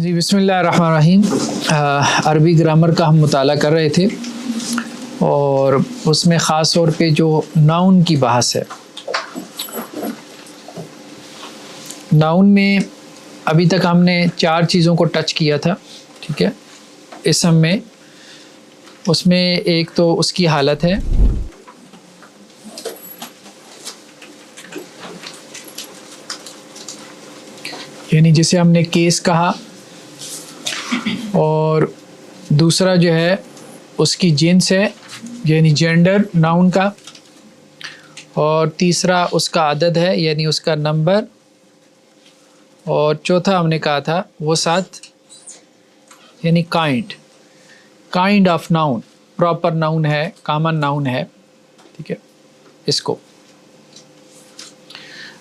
جی بسم اللہ الرحمن الرحیم. عربی گرامر کا ہم مطالعہ کر رہے تھے اور اس میں خاص طور پہ جو ناؤن کی بحث ہے. ناؤن میں ابھی تک ہم نے 4 چیزوں کو ٹچ کیا تھا. ٹھیک ہے، اسم میں اس میں ایک تو اس کی حالت ہے، یعنی جسے ہم نے کیس کہا، اور دوسرا جو ہے اس کی جنس ہے یعنی جینڈر ناؤن کا، اور تیسرا اس کا عدد ہے یعنی اس کا نمبر، اور چوتھا ہم نے کہا تھا وہ ساتھ یعنی kind of noun, proper noun ہے، کامن ناؤن ہے. ٹھیک ہے، اس کو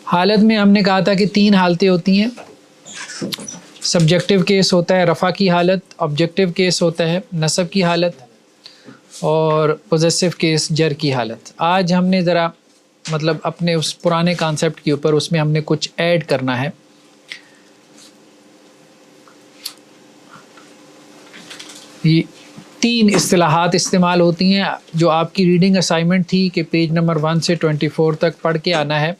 حالت میں ہم نے کہا تھا کہ 3 حالتیں ہوتی ہیں. سبجیکٹیو کیس ہوتا ہے رفع کی حالت، آبجیکٹیو کیس ہوتا ہے نصب کی حالت، اور پوزیسو کیس جر کی حالت. آج ہم نے ذرا مطلب اپنے اس پرانے کانسیپٹ کے اوپر اس میں ہم نے کچھ ایڈ کرنا ہے. یہ 3 اصطلاحات استعمال ہوتی ہیں جو آپ کی ریڈنگ اسائنمنٹ تھی کہ پیج نمبر 1 سے 24 تک پڑھ کے آنا ہے.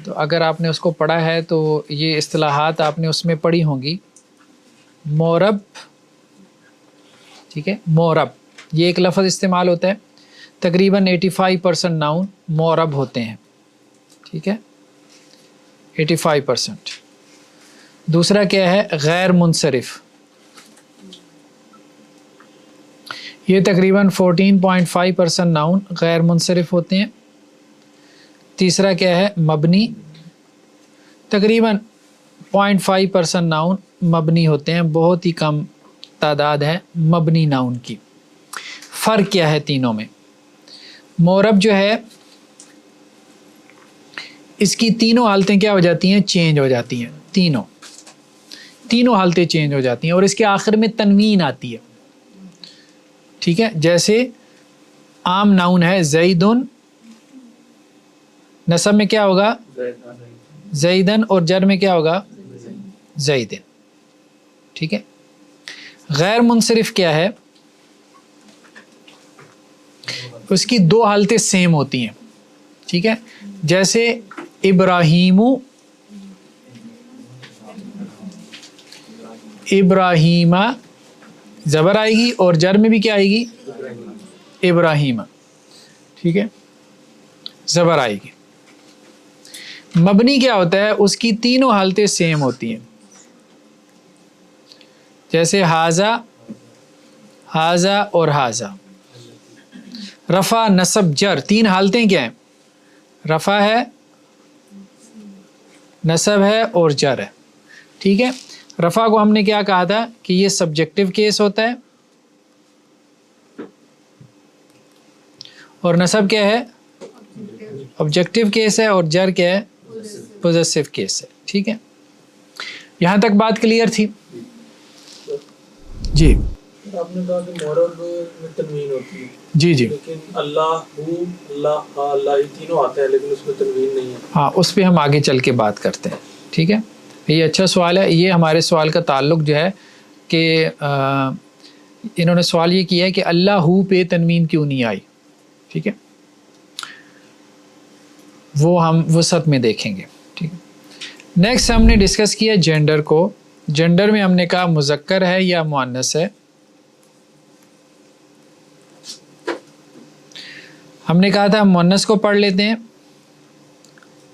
تو اگر آپ نے اس کو پڑھا ہے تو یہ اصطلاحات آپ نے اس میں پڑھی ہوں گی. مورب، ٹھیک ہے، مورب یہ ایک لفظ استعمال ہوتا ہے. تقریباً 85% ناؤن مورب ہوتے ہیں. ٹھیک ہے، 85%. دوسرا کیا ہے؟ غیر منصرف، یہ تقریباً 14.5% ناؤن غیر منصرف ہوتے ہیں. تیسرا کیا ہے؟ مبنی، تقریباً 0.5% ناؤن مبنی ہوتے ہیں، بہت ہی کم تعداد ہے مبنی ناؤن کی. فرق کیا ہے تینوں میں؟ مورب جو ہے اس کی تینوں حالتیں کیا ہو جاتی ہیں؟ چینج ہو جاتی ہیں. تینوں حالتیں چینج ہو جاتی ہیں، اور اس کے آخر میں تنوین آتی ہے. ٹھیک ہے، جیسے عام ناؤن ہے زیدن، نصب میں کیا ہوگا؟ زیدن، اور جر میں کیا ہوگا؟ زیدن. ٹھیک ہے. غیر منصرف کیا ہے؟ اس کی 2 حالتیں سیم ہوتی ہیں. ٹھیک ہے، جیسے ابراہیمہ زبر آئے گی اور جر میں بھی کیا آئے گی؟ ابراہیمہ. ٹھیک ہے، زبر آئے گی. مبنی کیا ہوتا ہے؟ اس کی تینوں حالتیں سیم ہوتی ہیں. جیسے حاذا، حاذا اور حاذا. رفع، نصب، جر، 3 حالتیں کیا ہیں؟ رفع ہے، نصب ہے اور جر ہے. ٹھیک ہے، رفع کو ہم نے کیا کہا تھا کہ یہ سبجیکٹیو کیس ہوتا ہے، اور نصب کیا ہے؟ آبجیکٹیو کیس ہے، اور جر کیا ہے؟ پوزیسو کیس ہے. ٹھیک ہے، یہاں تک بات کلیئر تھی؟ جی آپ نے کہا کہ مورب میں تنوین ہوتی ہے. جی لیکن اللہ ہو، اللہ اللہ یہ تینوں آتے ہیں لیکن اس میں تنوین نہیں ہے. ہاں، اس پہ ہم آگے چل کے بات کرتے ہیں. ٹھیک ہے، یہ اچھا سوال ہے. یہ ہمارے سوال کا تعلق جو ہے کہ انہوں نے سوال یہ کیا ہے کہ اللہ ہو پہ تنوین کیوں نہیں آئی. ٹھیک ہے، وہ ہم وسعت میں دیکھیں گے. ٹھیک ہے، نیکسٹ ہم نے ڈسکس کیا جینڈر کو. جینڈر میں ہم نے کہا مذکر ہے یا مؤنث ہے. ہم نے کہا تھا مؤنث کو پڑھ لیتے ہیں.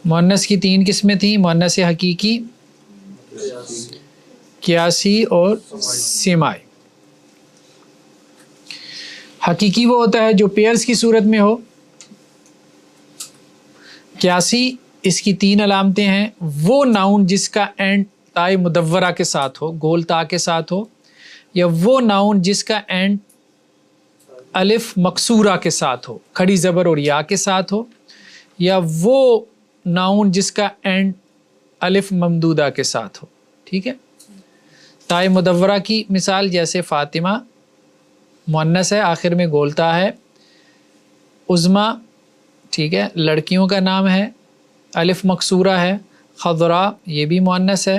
مؤنث کی 3 قسمیں تھیں، مؤنث حقیقی، قیاسی اور سماعی. حقیقی وہ ہوتا ہے جو پیئرز کی صورت میں ہو. قیاسی، اس کی 3 علامتیں ہیں. وہ ناؤن جس کا اینڈ تائے مدورہ کے ساتھ ہو، گول تا کے ساتھ ہو، یا وہ ناؤن جس کا اینڈ الف مکسورہ کے ساتھ ہو، کھڑی زبر اور یا کے ساتھ ہو، یا وہ ناؤن جس کا اینڈ الف ممدودہ کے ساتھ ہو. ٹھیک ہے، تائے مدورہ کی مثال جیسے فاطمہ مؤنث ہے، آخر میں گولتا ہے. عظمیٰ، ٹھیک ہے، لڑکیوں کا نام ہے، الف مکسورہ ہے. خضرا، یہ بھی مؤنث ہے.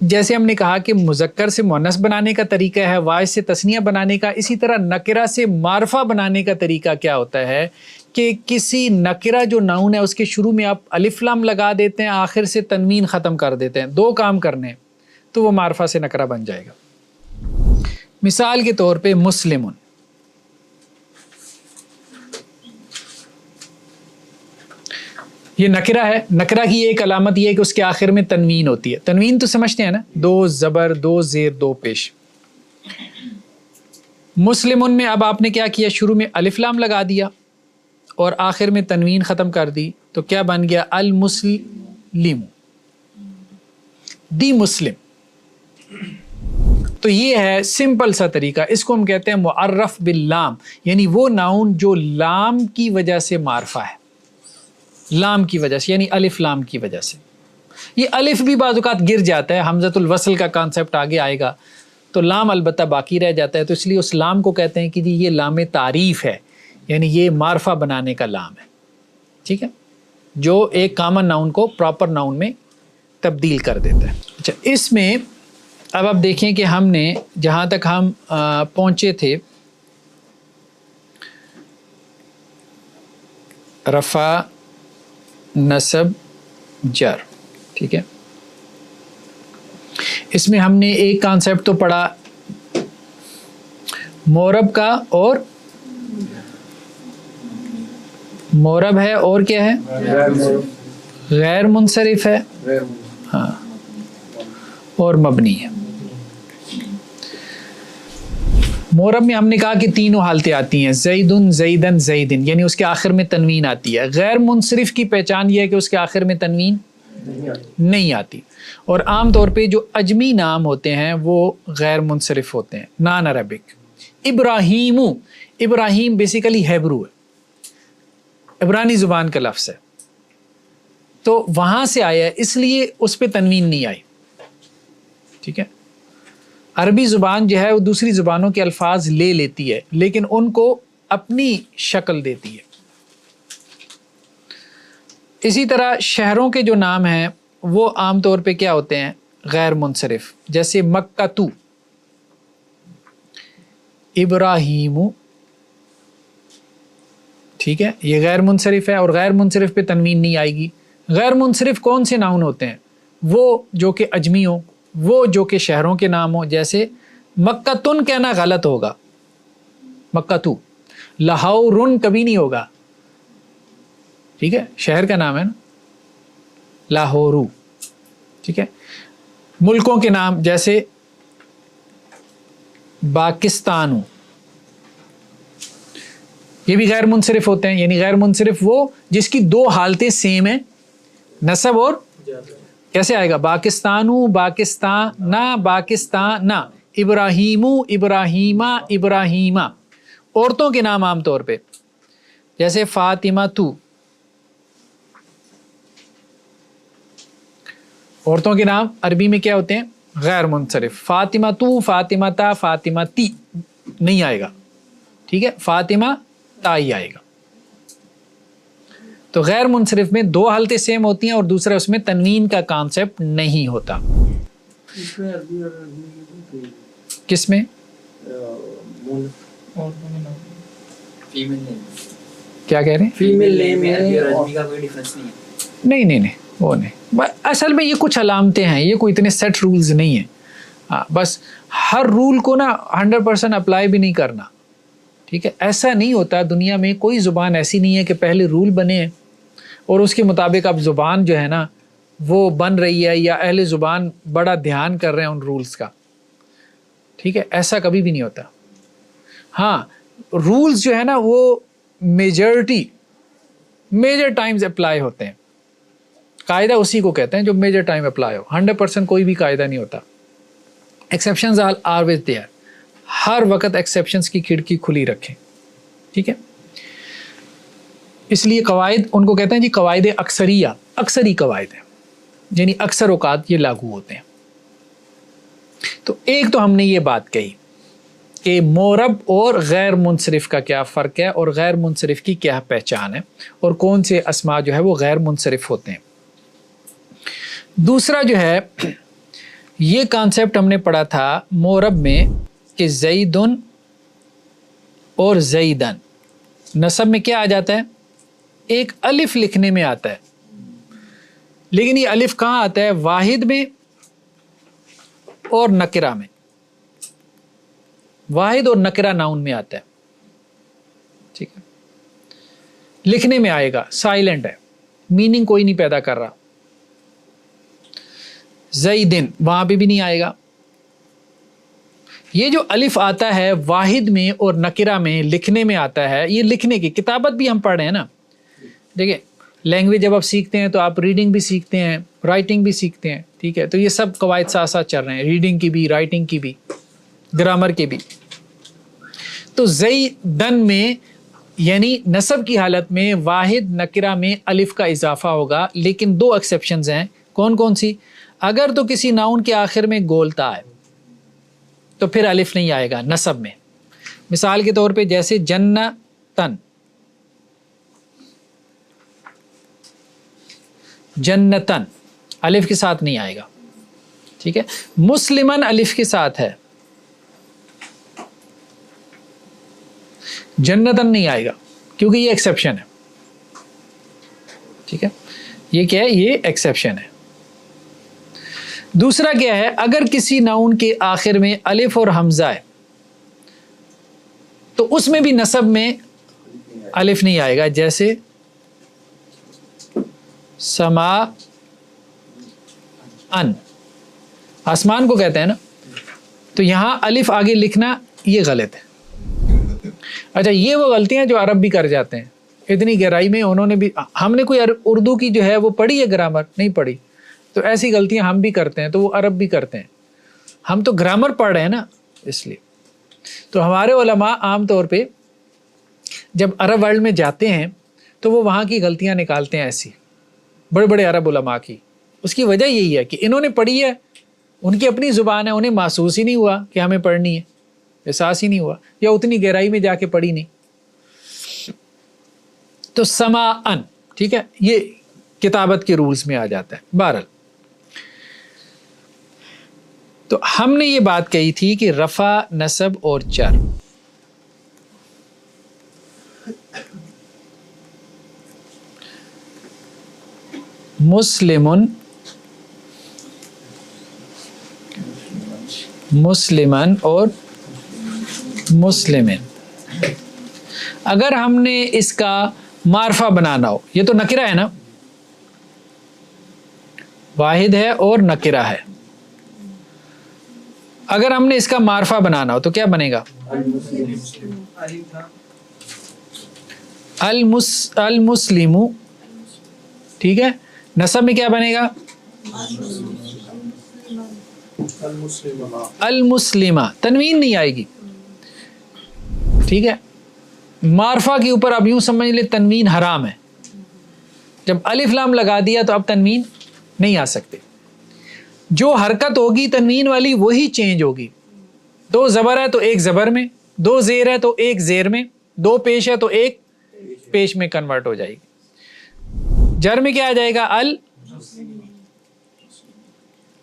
جیسے ہم نے کہا کہ مذکر سے مؤنث بنانے کا طریقہ ہے، واحد سے تثنیہ بنانے کا، اسی طرح نکرہ سے معرفہ بنانے کا طریقہ کیا ہوتا ہے کہ کسی نکرہ جو ناؤن ہے اس کے شروع میں آپ الف لام لگا دیتے ہیں، آخر سے تنوین ختم کر دیتے ہیں، 2 کام کرنے ہیں تو وہ معرفہ سے نکرہ بن جائے گا۔ مثال کے طور پہ مسلمن، یہ نکرہ ہے، نکرہ کی ایک علامت یہ ہے کہ اس کے آخر میں تنوین ہوتی ہے، تنوین تو سمجھتے ہیں نا، 2 زبر 2 زیر 2 پیش۔ مسلمن میں اب آپ نے کیا کیا، شروع میں الف لام لگا دیا اور آخر میں تنوین ختم کر دی، تو کیا بن گیا، المسلم، دی مسلم۔ تو یہ ہے سمپل سا طریقہ، اس کو ہم کہتے ہیں معرف باللام، یعنی وہ ناؤن جو لام کی وجہ سے معرفہ ہے، لام کی وجہ سے، یعنی الف لام کی وجہ سے۔ یہ الف بھی بعض اوقات گر جاتا ہے، حمزۃ الوصل کا کانسیپٹ آگے آئے گا، تو لام البتہ باقی رہ جاتا ہے، تو اس لیے اس لام کو کہتے ہیں کہ جی یہ لام تعریف ہے، یعنی یہ معرفہ بنانے کا لام ہے، ٹھیک ہے، جو ایک کامن ناؤن کو پراپر ناؤن میں تبدیل کر دیتا ہے۔ اچھا، اس میں اب آپ دیکھیں کہ ہم نے جہاں تک ہم پہنچے تھے، رفع، نصب، جر، ٹھیک ہے، اس میں ہم نے ایک کانسیپٹ تو پڑھا مورب کا، اور مورب ہے اور کیا ہے، غیر منصرف ہے، ہاں، اور مبنی ہے۔ مورب میں ہم نے کہا کہ تینوں حالتیں آتی ہیں، زیدن، زیدن، زیدن، یعنی اس کے آخر میں تنوین آتی ہے۔ غیر منصرف کی پہچان یہ ہے کہ اس کے آخر میں تنوین نہیں آتی، اور عام طور پہ جو اجمی نام ہوتے ہیں وہ غیر منصرف ہوتے ہیں، نان عربک۔ ابراہیم، ابراہیم بیسیکلی ہیبرو ہے، عبرانی زبان کا لفظ ہے، تو وہاں سے آیا ہے، اس لیے اس پہ تنوین نہیں آئی، ٹھیک ہے۔ عربی زبان جو ہے وہ دوسری زبانوں کے الفاظ لے لیتی ہے، لیکن ان کو اپنی شکل دیتی ہے۔ اسی طرح شہروں کے جو نام ہیں وہ عام طور پہ کیا ہوتے ہیں، غیر منصرف، جیسے مکہ، ابراہیم، ٹھیک ہے، یہ غیر منصرف ہے، اور غیر منصرف پہ تنوین نہیں آئے گی۔ غیر منصرف کون سے ناؤن ہوتے ہیں، وہ جو کہ اجمی ہوں، وہ جو کہ شہروں کے نام ہوں، جیسے مکتن کہنا غلط ہوگا، مکتو، لاہورن کبھی نہیں ہوگا، ٹھیک ہے، شہر کا نام ہے نا، لاہورو، ٹھیک ہے۔ ملکوں کے نام جیسے پاکستانو، یہ بھی غیر منصرف ہوتے ہیں، یعنی غیر منصرف وہ جس کی 2 حالتیں سیم ہیں، نصب اور کیسے آئے گا، پاکستانو، پاکستانا، پاکستانا، ابراہیمو، ابراہیمہ، ابراہیمہ۔ عورتوں کے نام عام طور پہ جیسے فاطمہ تو، عورتوں کے نام عربی میں کیا ہوتے ہیں، غیر منصرف، فاطمہ تو، فاطمہ تا، فاطمہ تی نہیں آئے گا، ٹھیک ہے، فاطمہ تا ہی آئے گا۔ تو غیر منصرف میں 2 حالتیں سیم ہوتی ہیں، اور دوسرا اس میں تنوین کا کانسیپٹ نہیں ہوتا۔ کس میں، کیا کہہ رہے ہیں، فیمیل نیم ہے، عربی کا کوئی ڈیفرنس نہیں ہے؟ نہیں، وہ نہیں، اصل میں یہ کچھ علامتیں ہیں، یہ کوئی اتنے سیٹ رولز نہیں ہیں، ہاں، بس ہر رول کو نا 100% اپلائی بھی نہیں کرنا، ٹھیک ہے، ایسا نہیں ہوتا، دنیا میں کوئی زبان ایسی نہیں ہے کہ پہلے رول بنے ہیں اور اس کے مطابق اب زبان جو ہے نا وہ بن رہی ہے، یا اہل زبان بڑا دھیان کر رہے ہیں ان رولز کا، ٹھیک ہے، ایسا کبھی بھی نہیں ہوتا۔ ہاں، رولز جو ہے نا وہ میجر ٹائمز اپلائی ہوتے ہیں، قاعدہ اسی کو کہتے ہیں جو میجر ٹائم اپلائی ہو، 100% کوئی بھی قاعدہ نہیں ہوتا، ایکسیپشنز آر آلویز دیئر، ہر وقت ایکسیپشنز کی کھڑکی کھلی رکھیں، ٹھیک ہے۔ اس لیے قواعد ان کو کہتے ہیں جی قواعد اکثریہ، اکثری قواعد ہیں، یعنی اکثر اوقات یہ لاگو ہوتے ہیں۔ تو ایک تو ہم نے یہ بات کہی کہ مورب اور غیر منصرف کا کیا فرق ہے، اور غیر منصرف کی کیا پہچان ہے، اور کون سے اسماء جو ہے وہ غیر منصرف ہوتے ہیں۔ دوسرا جو ہے یہ کانسیپٹ ہم نے پڑھا تھا مورب میں کہ زیدن اور زیدن نسب میں کیا آ جاتا ہے؟ ایک الف لکھنے میں آتا ہے، لیکن یہ الف کہاں آتا ہے؟ واحد میں اور نکرہ میں، واحد اور نکرہ ناؤن میں آتا ہے، ٹھیک ہے، لکھنے میں آئے گا، سائلنٹ ہے، میننگ کوئی نہیں پیدا کر رہا۔ زیدن وہاں پہ بھی نہیں آئے گا۔ یہ جو الف آتا ہے واحد میں اور نکرہ میں لکھنے میں آتا ہے، یہ لکھنے کی کتابت بھی ہم پڑھ رہے ہیں نا، دیکھیں لینگویج جب آپ سیکھتے ہیں تو آپ ریڈنگ بھی سیکھتے ہیں، رائٹنگ بھی سیکھتے ہیں، ٹھیک ہے، تو یہ سب قواعد ساتھ ساتھ چل رہے ہیں، ریڈنگ کی بھی، رائٹنگ کی بھی، گرامر کی بھی۔ تو زیدن میں یعنی نسب کی حالت میں واحد نکرہ میں الف کا اضافہ ہوگا، لیکن دو ایکسیپشنز ہیں۔ کون کون سی؟ اگر تو کسی ناؤن کے آخر میں گولتا ہے تو پھر الف نہیں آئے گا نسب میں، مثال کے طور پہ جیسے جنتن، جنتن الف کے ساتھ نہیں آئے گا، ٹھیک ہے۔ مسلمن الف کے ساتھ ہے، جنتن نہیں آئے گا کیونکہ یہ ایکسیپشن ہے، ٹھیک ہے، یہ کیا ہے؟ یہ ایکسیپشن ہے۔ دوسرا کیا ہے؟ اگر کسی ناؤن کے آخر میں الف اور حمزہ ہے تو اس میں بھی نسب میں الف نہیں آئے گا، جیسے سما ان، آسمان کو کہتے ہیں نا، تو یہاں الف آگے لکھنا یہ غلط ہے۔ اچھا، یہ وہ غلطیاں جو عرب بھی کر جاتے ہیں، اتنی گہرائی میں انہوں نے بھی، ہم نے کوئی اردو کی جو ہے وہ پڑھی ہے گرامر؟ نہیں پڑھی، تو ایسی غلطیاں ہم بھی کرتے ہیں تو وہ عرب بھی کرتے ہیں۔ ہم تو گرامر پڑھ رہے ہیں نا، اس لیے تو ہمارے علماء عام طور پہ جب عرب ورلڈ میں جاتے ہیں تو وہ وہاں کی غلطیاں نکالتے ہیں، ایسی بڑے بڑے عرب علماء کی۔ اس کی وجہ یہی ہے کہ انہوں نے پڑھی ہے، ان کی اپنی زبان ہے، انہیں محسوس ہی نہیں ہوا کہ ہمیں پڑھنی ہے، احساس ہی نہیں ہوا، یا اتنی گہرائی میں جا کے پڑھی نہیں۔ تو سماعن، ٹھیک ہے، یہ کتابت کے رولز میں آ جاتا ہے۔ بہرحال تو ہم نے یہ بات کہی تھی کہ رفع، نصب اور جر مسلمن، مسلمن اور مسلمن، اگر ہم نے اس کا معرفہ بنانا ہو، یہ تو نکرہ ہے نا، واحد ہے اور نکرہ ہے، اگر ہم نے اس کا معرفہ بنانا ہو تو کیا بنے گا؟ المسلم، ٹھیک ہے، نسب میں کیا بنے گا؟ المسلمہ، تنوین نہیں آئے گی، ٹھیک ہے۔ معرفہ کے اوپر اب یوں سمجھ لے تنوین حرام ہے، جب الف لام لگا دیا تو اب تنوین نہیں آ سکتے، جو حرکت ہوگی تنوین والی وہی چینج ہوگی، دو زبر ہے تو ایک زبر میں، دو زیر ہے تو ایک زیر میں، دو پیش ہے تو ایک پیش میں کنورٹ ہو جائے گی۔ جر میں کیا آ جائے گا؟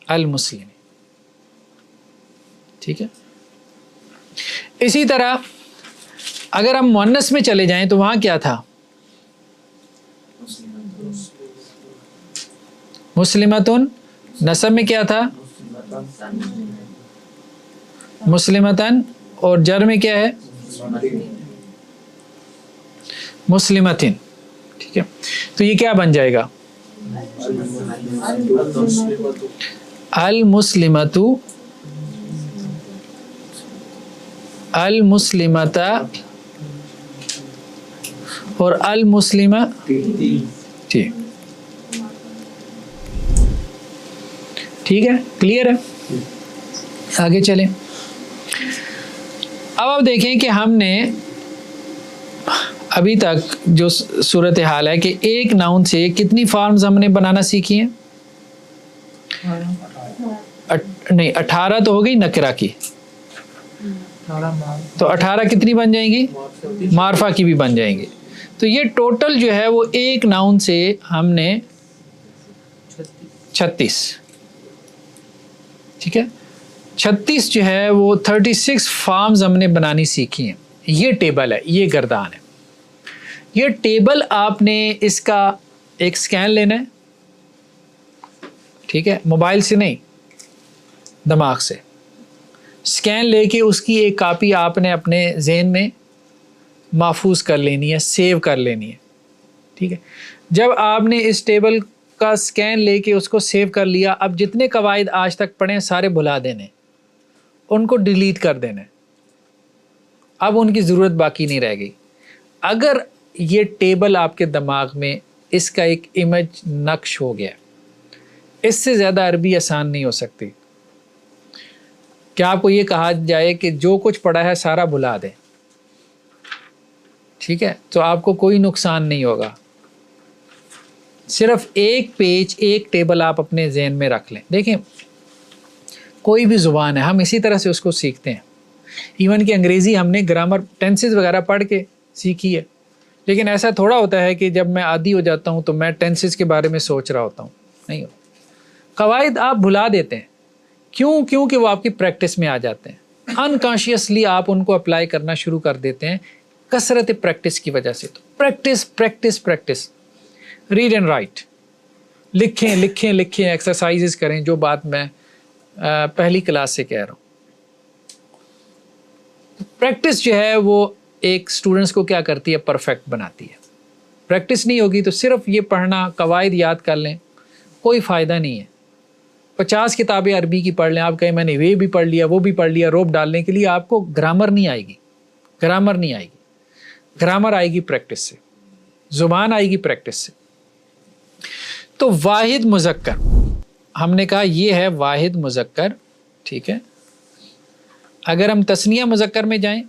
المسلم، ٹھیک ہے۔ اسی طرح اگر ہم مؤنث میں چلے جائیں تو وہاں کیا تھا؟ مسلمتن، نسب میں کیا تھا؟ مسلمتن، اور جر میں کیا ہے؟ مسلمتن، ٹھیک ہے۔ تو یہ کیا بن جائے گا؟ المسلمۃ، المسلمۃ اور المسلمہ، ٹھیک ہے، کلیئر ہے؟ آگے چلیں۔ اب آپ دیکھیں کہ ہم نے ابھی تک جو صورتحال ہے کہ ایک ناؤن سے کتنی فارمز ہم نے بنانا سیکھی ہیں؟ نہیں، 18 تو ہو گئی نکرہ کی، تو 18 کتنی بن جائیں گی؟ معرفہ کی بھی بن جائیں گی۔ تو یہ ٹوٹل جو ہے وہ ایک ناؤن سے ہم نے 36، ٹھیک ہے. 36 جو ہے وہ 36 فارمز ہم نے بنانی سیکھی ہیں. یہ ٹیبل ہے, یہ گردان ہے. یہ ٹیبل آپ نے اس کا ایک سکین لینا ہے, ٹھیک ہے, موبائل سے نہیں, دماغ سے سکین لے کے اس کی ایک کاپی آپ نے اپنے ذہن میں محفوظ کر لینی ہے, سیو کر لینی ہے. ٹھیک ہے, جب آپ نے اس ٹیبل کا سکین لے کے اس کو سیو کر لیا, اب جتنے قواعد آج تک پڑھیں سارے بھلا دینے, ان کو ڈیلیٹ کر دینا, اب ان کی ضرورت باقی نہیں رہ گئی. اگر یہ ٹیبل آپ کے دماغ میں اس کا ایک امیج نقش ہو گیا, اس سے زیادہ عربی آسان نہیں ہو سکتی. کیا آپ کو یہ کہا جائے کہ جو کچھ پڑھا ہے سارا بھلا دیں, ٹھیک ہے, تو آپ کو کوئی نقصان نہیں ہوگا. صرف ایک پیج, ایک ٹیبل آپ اپنے ذہن میں رکھ لیں. دیکھیں کوئی بھی زبان ہے, ہم اسی طرح سے اس کو سیکھتے ہیں. ایون کہ انگریزی ہم نے گرامر ٹینسز وغیرہ پڑھ کے سیکھی ہے, لیکن ایسا تھوڑا ہوتا ہے کہ جب میں عادی ہو جاتا ہوں تو میں ٹینسز کے بارے میں سوچ رہا ہوتا ہوں. نہیں ہو, قواعد آپ بھلا دیتے ہیں. کیونکہ وہ آپ کی پریکٹس میں آ جاتے ہیں. انکانشیسلی آپ ان کو اپلائی کرنا شروع کر دیتے ہیں کثرت پریکٹس کی وجہ سے. تو پریکٹس, ریڈ اینڈ رائٹ, لکھیں, ایکسرسائزز کریں, جو بات میں پہلی کلاس سے کہہ رہا ہوں. پریکٹس جو ہے وہ ایک اسٹوڈنٹس کو کیا کرتی ہے, پرفیکٹ بناتی ہے. پریکٹس نہیں ہوگی تو صرف یہ پڑھنا, قواعد یاد کر لیں, کوئی فائدہ نہیں ہے. 50 کتابیں عربی کی پڑھ لیں, آپ کہیں میں نے یہ بھی پڑھ لیا, وہ بھی پڑھ لیا, روپ ڈالنے کے لیے آپ کو گرامر نہیں آئے گی. گرامر آئے گی پریکٹس سے, زبان آئے گی پریکٹس سے. تو واحد مذکر ہم نے کہا یہ ہے واحد مذکر, ٹھیک ہے. اگر ہم تثنیہ مذکر میں جائیں,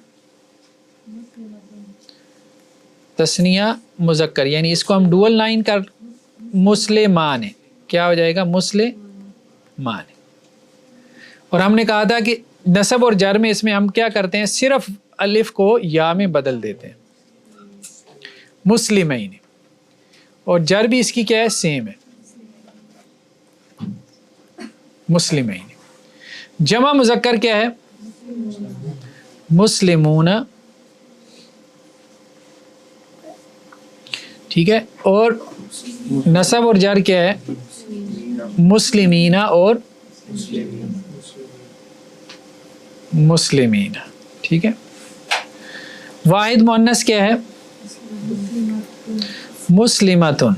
تثنیہ مذکر یعنی اس کو ہم ڈوئل لائن کر, مسلمان, کیا ہو جائے گا, مسلمان. اور ہم نے کہا تھا کہ نصب اور جر میں اس میں ہم کیا کرتے ہیں, صرف الف کو یا میں بدل دیتے ہیں, مسلمین. اور جر بھی اس کی کیا ہے, سیم ہے, مسلمین. جمع مذکر کیا ہے, مسلمون, ٹھیک ہے. اور نصب اور جر کیا ہے, مسلمین اور مسلمین, ٹھیک ہے. واحد مؤنث کیا ہے, مسلمتن,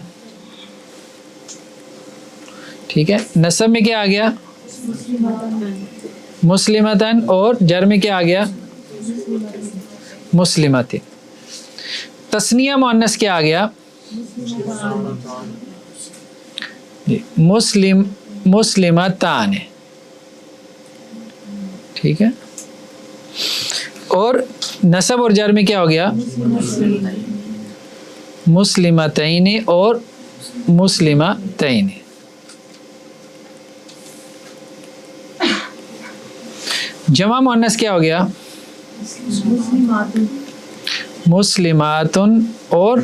ٹھیک ہے. نصب میں کیا آ گیا, مسلمتن, اور جر میں کیا آ گیا, مسلمتن. تثنیہ مؤنث کیا آ گیا, مسلمتان, ٹھیک ہے. اور نصب اور جر میں کیا ہو گیا, مسلمتین اور مسلمتین. جمع مؤنث کیا ہو گیا, مسلماتن اور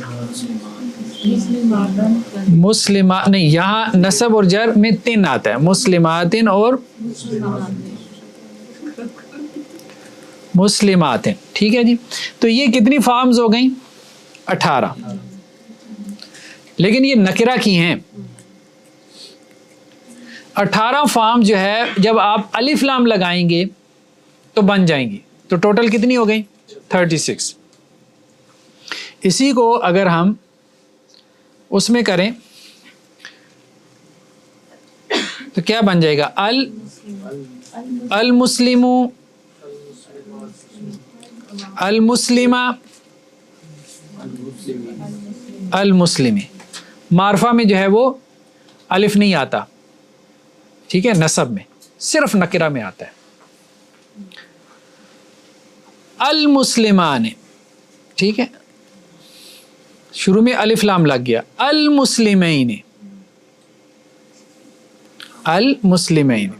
مسلمات, نہیں یہاں نصب اور جر میں 3 آتا ہے, مسلماتن اور مسلماتن, ٹھیک ہے جی. تو یہ کتنی فارمز ہو گئیں, 18. لیکن یہ نکرہ کی ہیں. 18 فارم جو ہے جب آپ الف لام لگائیں گے تو بن جائیں گی. تو ٹوٹل کتنی ہو گئی, 36. اسی کو اگر ہم اس میں کریں تو کیا بن جائے گا, المسلم, المسلمہ, المسلم. معرفہ میں جو ہے وہ الف نہیں آتا, ٹھیک ہے. نصب میں صرف نکرہ میں آتا ہے. المسلمان, ٹھیک ہے, شروع میں الف لام لگ گیا. المسلمین, المسلمین.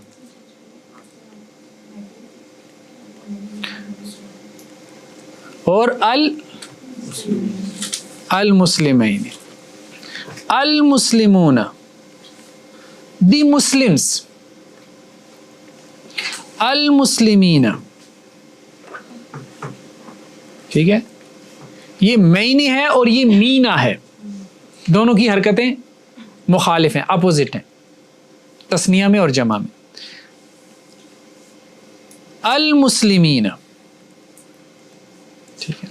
اور المسلمین, المسلمون, دی مسلمس, المسلمین، ٹھیک ہے، یہ مینی ہے اور یہ مینا ہے، دونوں کی حرکتیں مخالف ہیں، اپوزٹ ہیں تثنیہ میں اور جمع میں. المسلمین، ٹھیک ہے،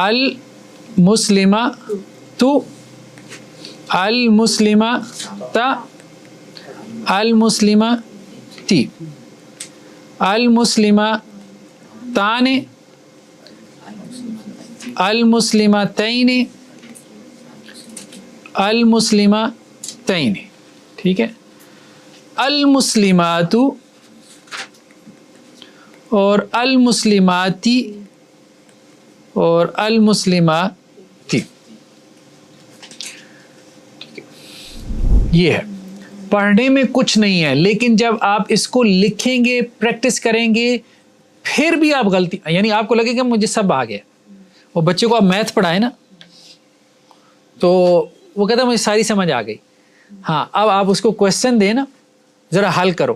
المسلمہ تو، المسلمہ تا، المسلمہ تی، المسلمہ تان، المسلمہ تین، المسلمہ تین، ٹھیک ہے. المسلمات اور المسلماتی اور المسلماتی، یہ ہے. پڑھنے میں کچھ نہیں ہے، لیکن جب آپ اس کو لکھیں گے، پریکٹس کریں گے، پھر بھی آپ غلطی، یعنی آپ کو لگے کہ مجھے سب آ گیا. اور بچے کو آپ میتھ پڑھائیں نا تو وہ کہتا ہے مجھے ساری سمجھ آ گئی. ہاں، اب آپ اس کو کویشچن دیں نا، ذرا حل کرو،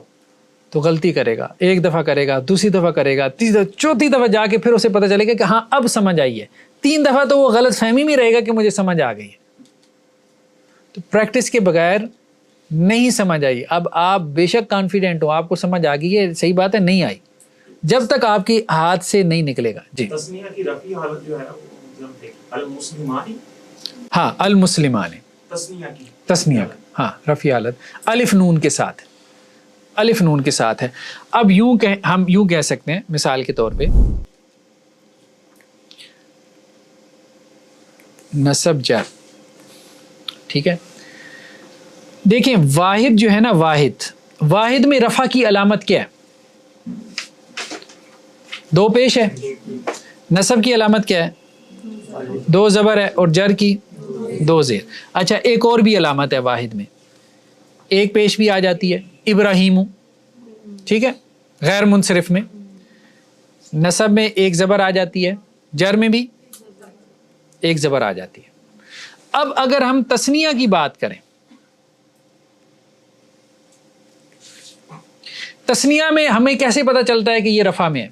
تو غلطی کرے گا، ایک دفعہ کرے گا، دوسری دفعہ کرے گا، تیسری دفعہ، چوتھی دفعہ جا کے پھر اسے پتہ چلے گا کہ ہاں اب سمجھ آئی ہے. 3 دفعہ تو وہ غلط فہمی میں رہے گا کہ مجھے سمجھ آ گئی ہے. تو پریکٹس کے بغیر نہیں سمجھ آئی. اب آپ بے شک کانفیڈنٹ ہو، آپ کو سمجھ آ گئی ہے، صحیح بات ہے، نہیں آئی جب تک آپ کے ہاتھ سے نہیں نکلے گا. جی تسنیہ کی رفعی حالت جو ہے وہ المسلمانی، ہاں، المسلمان، تسنیہ کی، تسنیہ، ہاں، رفع حالت الف نون کے ساتھ، الف نون کے ساتھ ہے. اب ہم یوں کہہ سکتے ہیں مثال کے طور پہ نصب جر، ٹھیک ہے. دیکھیں واحد جو ہے نا، واحد میں رفع کی علامت کیا ہے؟ 2 پیش ہے. نصب کی علامت کیا ہے؟ 2 زبر ہے، اور جر کی 2 زیر. اچھا، ایک اور بھی علامت ہے واحد میں، 1 پیش بھی آ جاتی ہے، ابراہیم، ٹھیک ہے، غیر منصرف میں. نصب میں 1 زبر آ جاتی ہے، جر میں بھی 1 زبر آ جاتی ہے. اب اگر ہم تسنیہ کی بات کریں، تسنیہ میں ہمیں کیسے پتہ چلتا ہے کہ یہ رفع میں ہے؟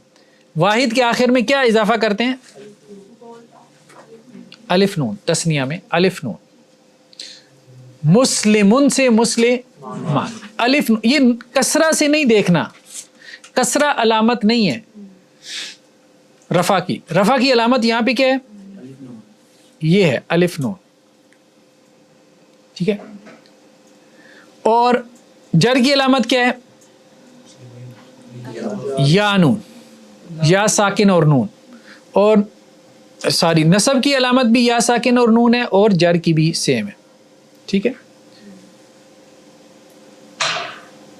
واحد کے آخر میں کیا اضافہ کرتے ہیں؟ الف نون. تسنیہ میں الف نون. مسلمن سے مسلمان، الف نون. یہ کسرہ سے نہیں دیکھنا، کسرہ علامت نہیں ہے رفع کی. رفع کی علامت یہاں پہ کیا ہے؟ یہ ہے الف نون، ٹھیک ہے. اور جر کی علامت کیا ہے؟ یا نون، یا ساکن اور نون. اور نصب کی علامت بھی یا ساکن اور نون ہے، اور جر کی بھی سیم ہے، ٹھیک ہے.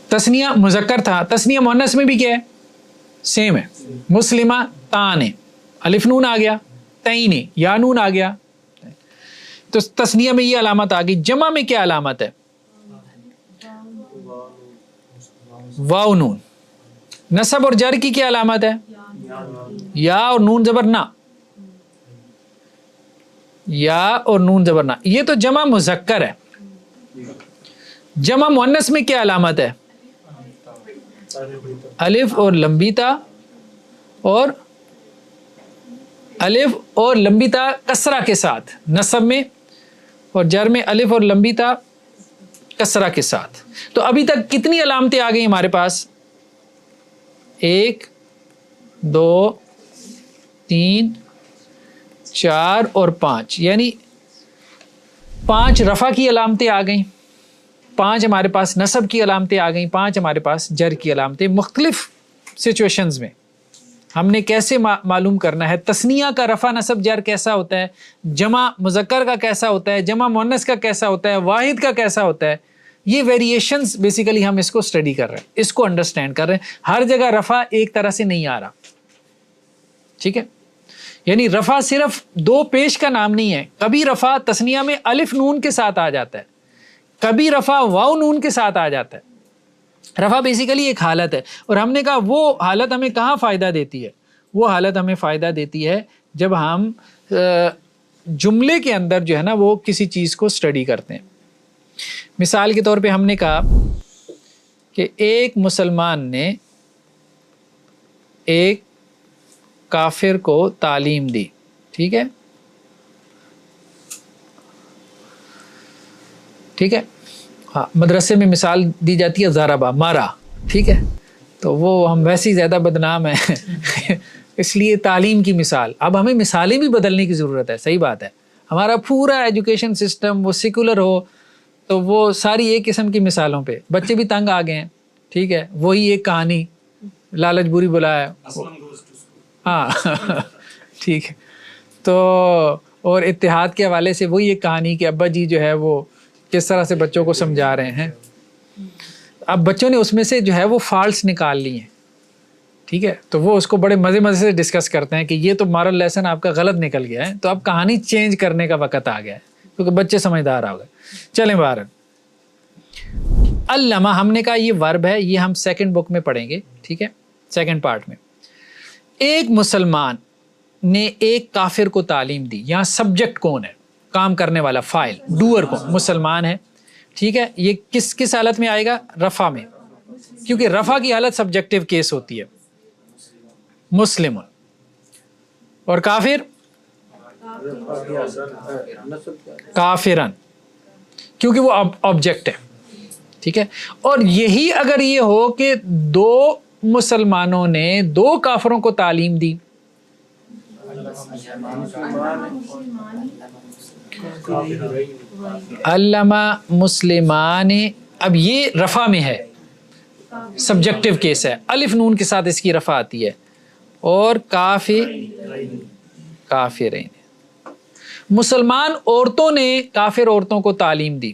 تسنیہ مذکر تھا، تسنیہ مؤنث میں بھی کیا ہے؟ سیم ہے. مسلمہ تان، الف نون آ گیا، تین یا نون آ گیا. تو تسنیہ میں یہ علامت آ گئی. جمع میں کیا علامت ہے؟ واو نون. نصب اور جر کی کیا علامت ہے؟ یا اور نون زبر نہ، یا اور نون زبر نہ. یہ تو جمع مذکر ہے. جمع مؤنث میں کیا علامت ہے؟ الف اور لمبی تا، اور الف اور لمبی تا کسرہ کے ساتھ نصب میں، اور جر میں الف اور لمبی تا کسرہ کے ساتھ. تو ابھی تک کتنی علامتیں آ گئی ہمارے پاس؟ 1 2 3 4 اور 5، یعنی 5 رفع کی علامتیں آ گئیں، 5 ہمارے پاس نصب کی علامتیں آ گئیں، 5 ہمارے پاس جر کی علامتیں. مختلف سچویشنز میں ہم نے کیسے معلوم کرنا ہے تسنیہ کا رفع نصب جر کیسا ہوتا ہے، جمع مذکر کا کیسا ہوتا ہے، جمع مؤنث کا کیسا ہوتا ہے، واحد کا کیسا ہوتا ہے. یہ ویریشنز بیسیکلی ہم اس کو اسٹڈی کر رہے ہیں، اس کو انڈرسٹینڈ کر رہے ہیں. ہر جگہ رفع ایک طرح سے نہیں آ رہا، ٹھیک ہے. یعنی رفع صرف 2 پیش کا نام نہیں ہے. کبھی رفع تسنیہ میں الف نون کے ساتھ آ جاتا ہے، کبھی رفع واو نون کے ساتھ آ جاتا ہے. رفع بیسیکلی ایک حالت ہے، اور ہم نے کہا وہ حالت ہمیں کہاں فائدہ دیتی ہے؟ وہ حالت ہمیں فائدہ دیتی ہے جب ہم جملے کے اندر جو ہے نا وہ کسی چیز کو اسٹڈی کرتے ہیں. مثال کے طور پہ ہم نے کہا کہ ایک مسلمان نے ایک کافر کو تعلیم دی، ٹھیک ہے، ٹھیک ہے، ہاں مدرسے میں مثال دی جاتی ہے ضربہ، مارا، ٹھیک ہے، تو وہ ہم ویسے ہی زیادہ بدنام ہیں اس لیے تعلیم کی مثال. اب ہمیں مثالیں بھی بدلنے کی ضرورت ہے. صحیح بات ہے، ہمارا پورا ایجوکیشن سسٹم وہ سیکولر ہو تو وہ ساری ایک قسم کی مثالوں پہ بچے بھی تنگ آ گئے ہیں. ٹھیک ہے، وہی ایک کہانی لالچ بری بلایا، ہاں ٹھیک ہے. تو اور اتحاد کے حوالے سے وہی ایک کہانی کہ ابا جی جو ہے وہ کس طرح سے بچوں کو سمجھا رہے ہیں. اب بچوں نے اس میں سے جو ہے وہ فالٹس نکال لی ہیں، ٹھیک ہے، تو وہ اس کو بڑے مزے مزے سے ڈسکس کرتے ہیں کہ یہ تو مارل لیسن آپ کا غلط نکل گیا ہے، تو اب کہانی چینج کرنے کا وقت آ گیا ہے کیونکہ بچے سمجھدار آ گئے. چلیں بہر علامہ ہم نے کہا یہ ورب ہے، یہ ہم سیکنڈ بک میں پڑھیں گے، ٹھیک ہے، سیکنڈ پارٹ میں. ایک مسلمان نے ایک کافر کو تعلیم دی. یہاں سبجیکٹ کون ہے؟ کام کرنے والا، فاعل، ڈوئر کون؟ مسلمان ہے. ٹھیک ہے، یہ کس حالت میں آئے گا؟ رفع میں، کیونکہ رفع کی حالت سبجیکٹیو کیس ہوتی ہے. مسلم اور کافر کافرن، کیونکہ وہ آبجیکٹ ہے. ٹھیک ہے، اور یہی اگر یہ ہو کہ دو مسلمانوں نے دو کافروں کو تعلیم دی، علامہ مسلمان، اب یہ رفع میں ہے، سبجیکٹیو کیس ہے، الف نون کے ساتھ اس کی رفع آتی ہے. اور کافرین، مسلمان عورتوں نے کافر عورتوں کو تعلیم دی.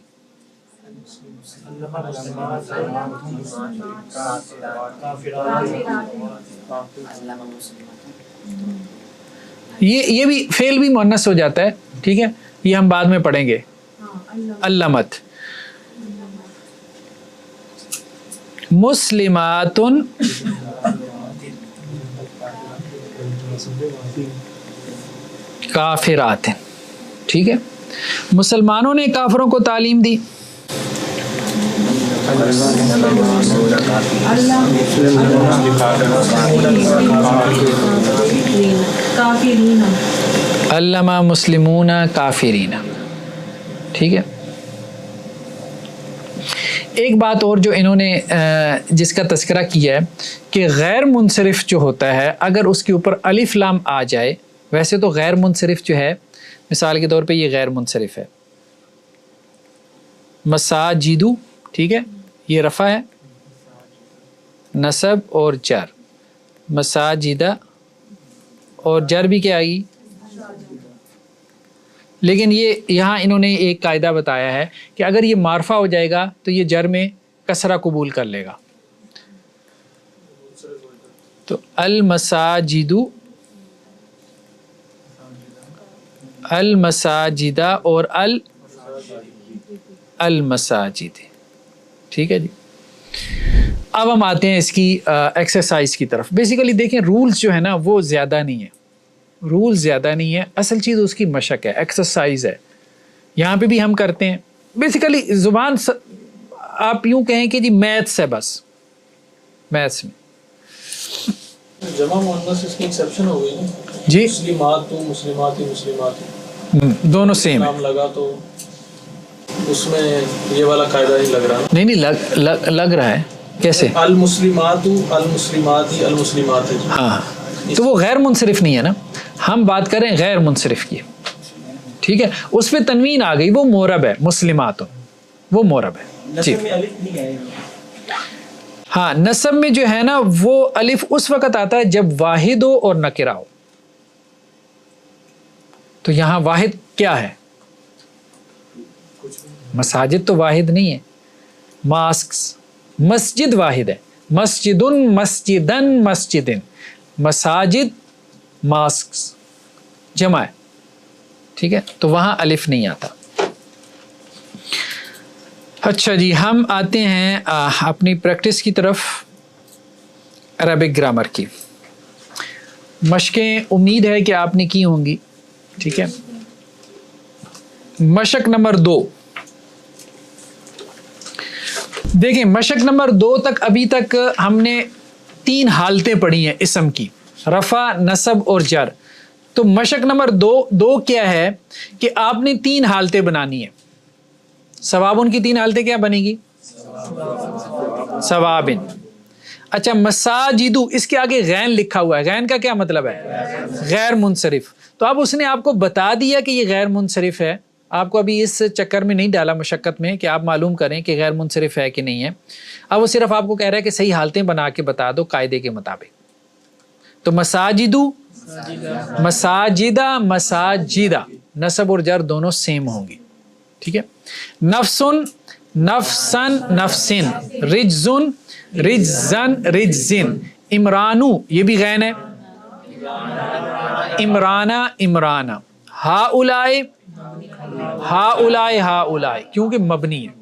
یہ بھی فعل بھی مؤنث ہو جاتا ہے. ٹھیک ہے، یہ ہم بعد میں پڑھیں گے. علمت، مسلمات کافرات، ٹھیک ہے، مسلمانوں نے کافروں کو تعلیم دی. علامہ مسلمون کافرین. ٹھیک ہے، ایک بات اور جو انہوں نے جس کا تذکرہ کیا ہے کہ غیر منصرف جو ہوتا ہے اگر اس کے اوپر الف لام آ جائے، ویسے تو غیر منصرف جو ہے مثال کے طور پہ یہ غیر منصرف ہے، مساجدو، ٹھیک ہے، یہ رفع ہے، نصب اور جر، مساجدہ اور جر بھی کیا آئی. لیکن یہ یہاں انہوں نے ایک قاعدہ بتایا ہے کہ اگر یہ معرفہ ہو جائے گا تو یہ جر میں کسرہ قبول کر لے گا. تو المساجدو، المساجدہ اور المساجد. ٹھیک ہے جی، اب ہم آتے ہیں اس کی ایکسرسائز کی طرف. بیسیکلی دیکھیں رولز جو ہے نا وہ زیادہ نہیں ہے، رول زیادہ نہیں ہے، اصل چیز اس کی مشق ہے، ایکسرسائز ہے. یہاں پہ بھی ہم کرتے ہیں بیسیکلی زبان آپ یوں کہیں کہ جی میتھس ہے، بس میتھس میں. جمع مؤنث اس کی ایکسیپشن ہو گئی نا جی، مسلمات تو مسلمات ہی مسلمات دونوں سیم نام لگا تو اس میں یہ والا قاعدہ ہی لگ رہا. نہیں لگ رہا ہے. کیسے؟ المسلمات المسلمات ہی المسلمات ہے. ہاں تو وہ غیر منصرف نہیں ہے نا، ہم بات کریں غیر منصرف کی. ٹھیک ہے، اس پہ تنوین آ گئی، وہ مورب ہے، مسلمات وہ مورب ہے جی. ہاں نسب میں جو ہے نا وہ الف اس وقت آتا ہے جب واحد ہو اور نکرہ ہو. تو یہاں واحد کیا ہے؟ مساجد تو واحد نہیں ہے، ماسکس، مسجد واحد ہے، مسجدن مسجدن مسجدن، مساجد ماسکس جمع ہے. ٹھیک ہے، تو وہاں الف نہیں آتا. اچھا جی، ہم آتے ہیں اپنی پریکٹس کی طرف. عربک گرامر کی مشقیں امید ہے کہ آپ نے کی ہوں گی. ٹھیک ہے، مشق نمبر 2، دیکھیں مشق نمبر 2 تک ابھی تک ہم نے 3 حالتیں پڑھی ہیں اسم کی، رفع، نصب اور جر. تو مشق نمبر 2 کیا ہے کہ آپ نے 3 حالتیں بنانی ہیں. ثوابن کی 3 حالتیں کیا بنے گی؟ ثوابن. اچھا مساجدو، اس کے آگے غین لکھا ہوا ہے، غین کا کیا مطلب ہے؟ غیر منصرف. تو اب اس نے آپ کو بتا دیا کہ یہ غیر منصرف ہے، آپ کو ابھی اس چکر میں نہیں ڈالا مشقت میں کہ آپ معلوم کریں کہ غیر منصرف ہے کہ نہیں ہے. اب وہ صرف آپ کو کہہ رہا ہے کہ صحیح حالتیں بنا کے بتا دو قاعدے کے مطابق. تو مساجدو، مساجدہ، مساجدہ، نصب اور جر دونوں سیم ہوں گی. ٹھیک ہے. نفسن، نفسن، نفسن، رجزن، رجزن، رجزن. عمرانو، یہ بھی غین ہے، عمرانہ، عمرانہ. ہاؤلائے، ہاؤلائے، ہاؤلائے، کیونکہ مبنی ہے،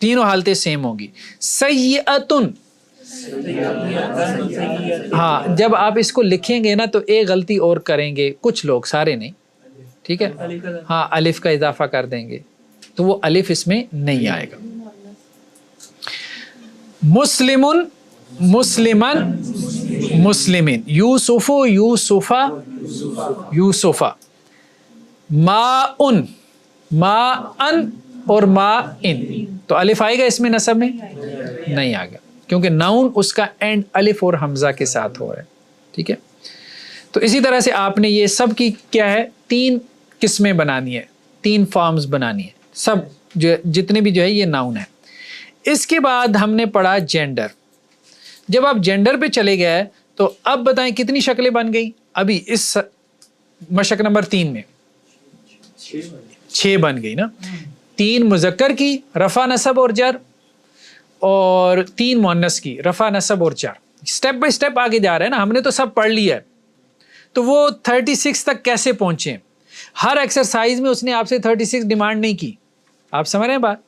تینوں حالتیں سیم ہوں گی. سیئتن، ہاں جب آپ اس کو لکھیں گے نا تو ایک غلطی اور کریں گے کچھ لوگ، سارے نہیں. ٹھیک ہے. ہاں الف کا اضافہ کر دیں گے تو وہ الف اس میں نہیں آئے گا. مسلمن، مسلمن، مسلمین. یوسف، یوسفا، یوسفا. ماءن، ماءن اور ماءن. تو الف آئے گا اس میں نصب میں؟ نہیں آئے گا کیونکہ ناؤن اس کا اینڈ الف اور حمزہ کے ساتھ ہو رہا ہے. ٹھیک ہے. تو اسی طرح سے آپ نے یہ سب کی کیا ہے 3 قسمیں بنانی ہے، 3 فارمز بنانی ہے، سب جو جتنے بھی جو ہے یہ ناؤن ہے. اس کے بعد ہم نے پڑھا جینڈر. جب آپ جینڈر پہ چلے گئے تو اب بتائیں کتنی شکلیں بن گئی ابھی اس مشق نمبر 3 میں؟ 6 بن گئی نا. 3 مذکر کی رفع، نصب اور جر، اور 3 مؤنث کی رفع، نصب اور جر. سٹیپ بائی سٹیپ آگے جا رہے ہیں نا، ہم نے تو سب پڑھ لیا ہے. تو وہ 36 تک کیسے پہنچے؟ ہر ایکسرسائز میں اس نے آپ سے 36 ڈیمانڈ نہیں کی. آپ سمجھ رہے ہیں بات؟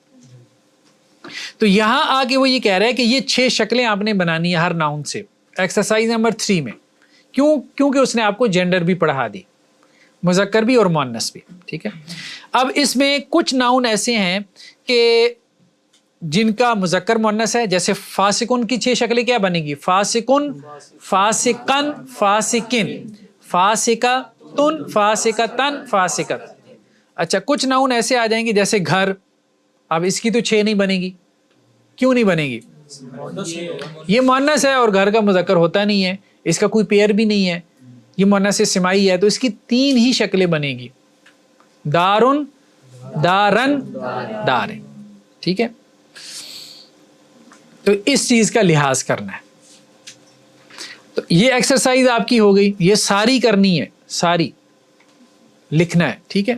تو یہاں آ کے وہ یہ کہہ رہا ہے کہ یہ 6 شکلیں آپ نے بنانی ہے ہر ناؤن سے ایکسرسائز نمبر 3 میں. کیونکہ اس نے آپ کو جینڈر بھی پڑھا دی، مذکر بھی اور مؤنث بھی. ٹھیک ہے. اب اس میں کچھ ناؤن ایسے ہیں کہ جن کا مذکر مؤنث ہے، جیسے فاسقن کی 6 شکلیں کیا بنے گی؟ فاسقن، فاسقن، فاسقن، فاسقتن، فاسقتن، فاسقت. اچھا کچھ ناؤن ایسے آ جائیں گے جیسے گھر. اب اس کی تو 6 نہیں بنے گی. کیوں نہیں بنے گی؟ یہ مؤنث ہے اور گھر کا مذکر ہوتا نہیں ہے، اس کا کوئی پیئر بھی نہیں ہے، یہ مؤنث سمائی ہے، تو اس کی 3 ہی شکلیں بنے گی. دارن، دارن، دارن. ٹھیک ہے. تو اس چیز کا لحاظ کرنا ہے. تو یہ ایکسرسائز آپ کی ہو گئی، یہ ساری کرنی ہے، ساری لکھنا ہے. ٹھیک ہے.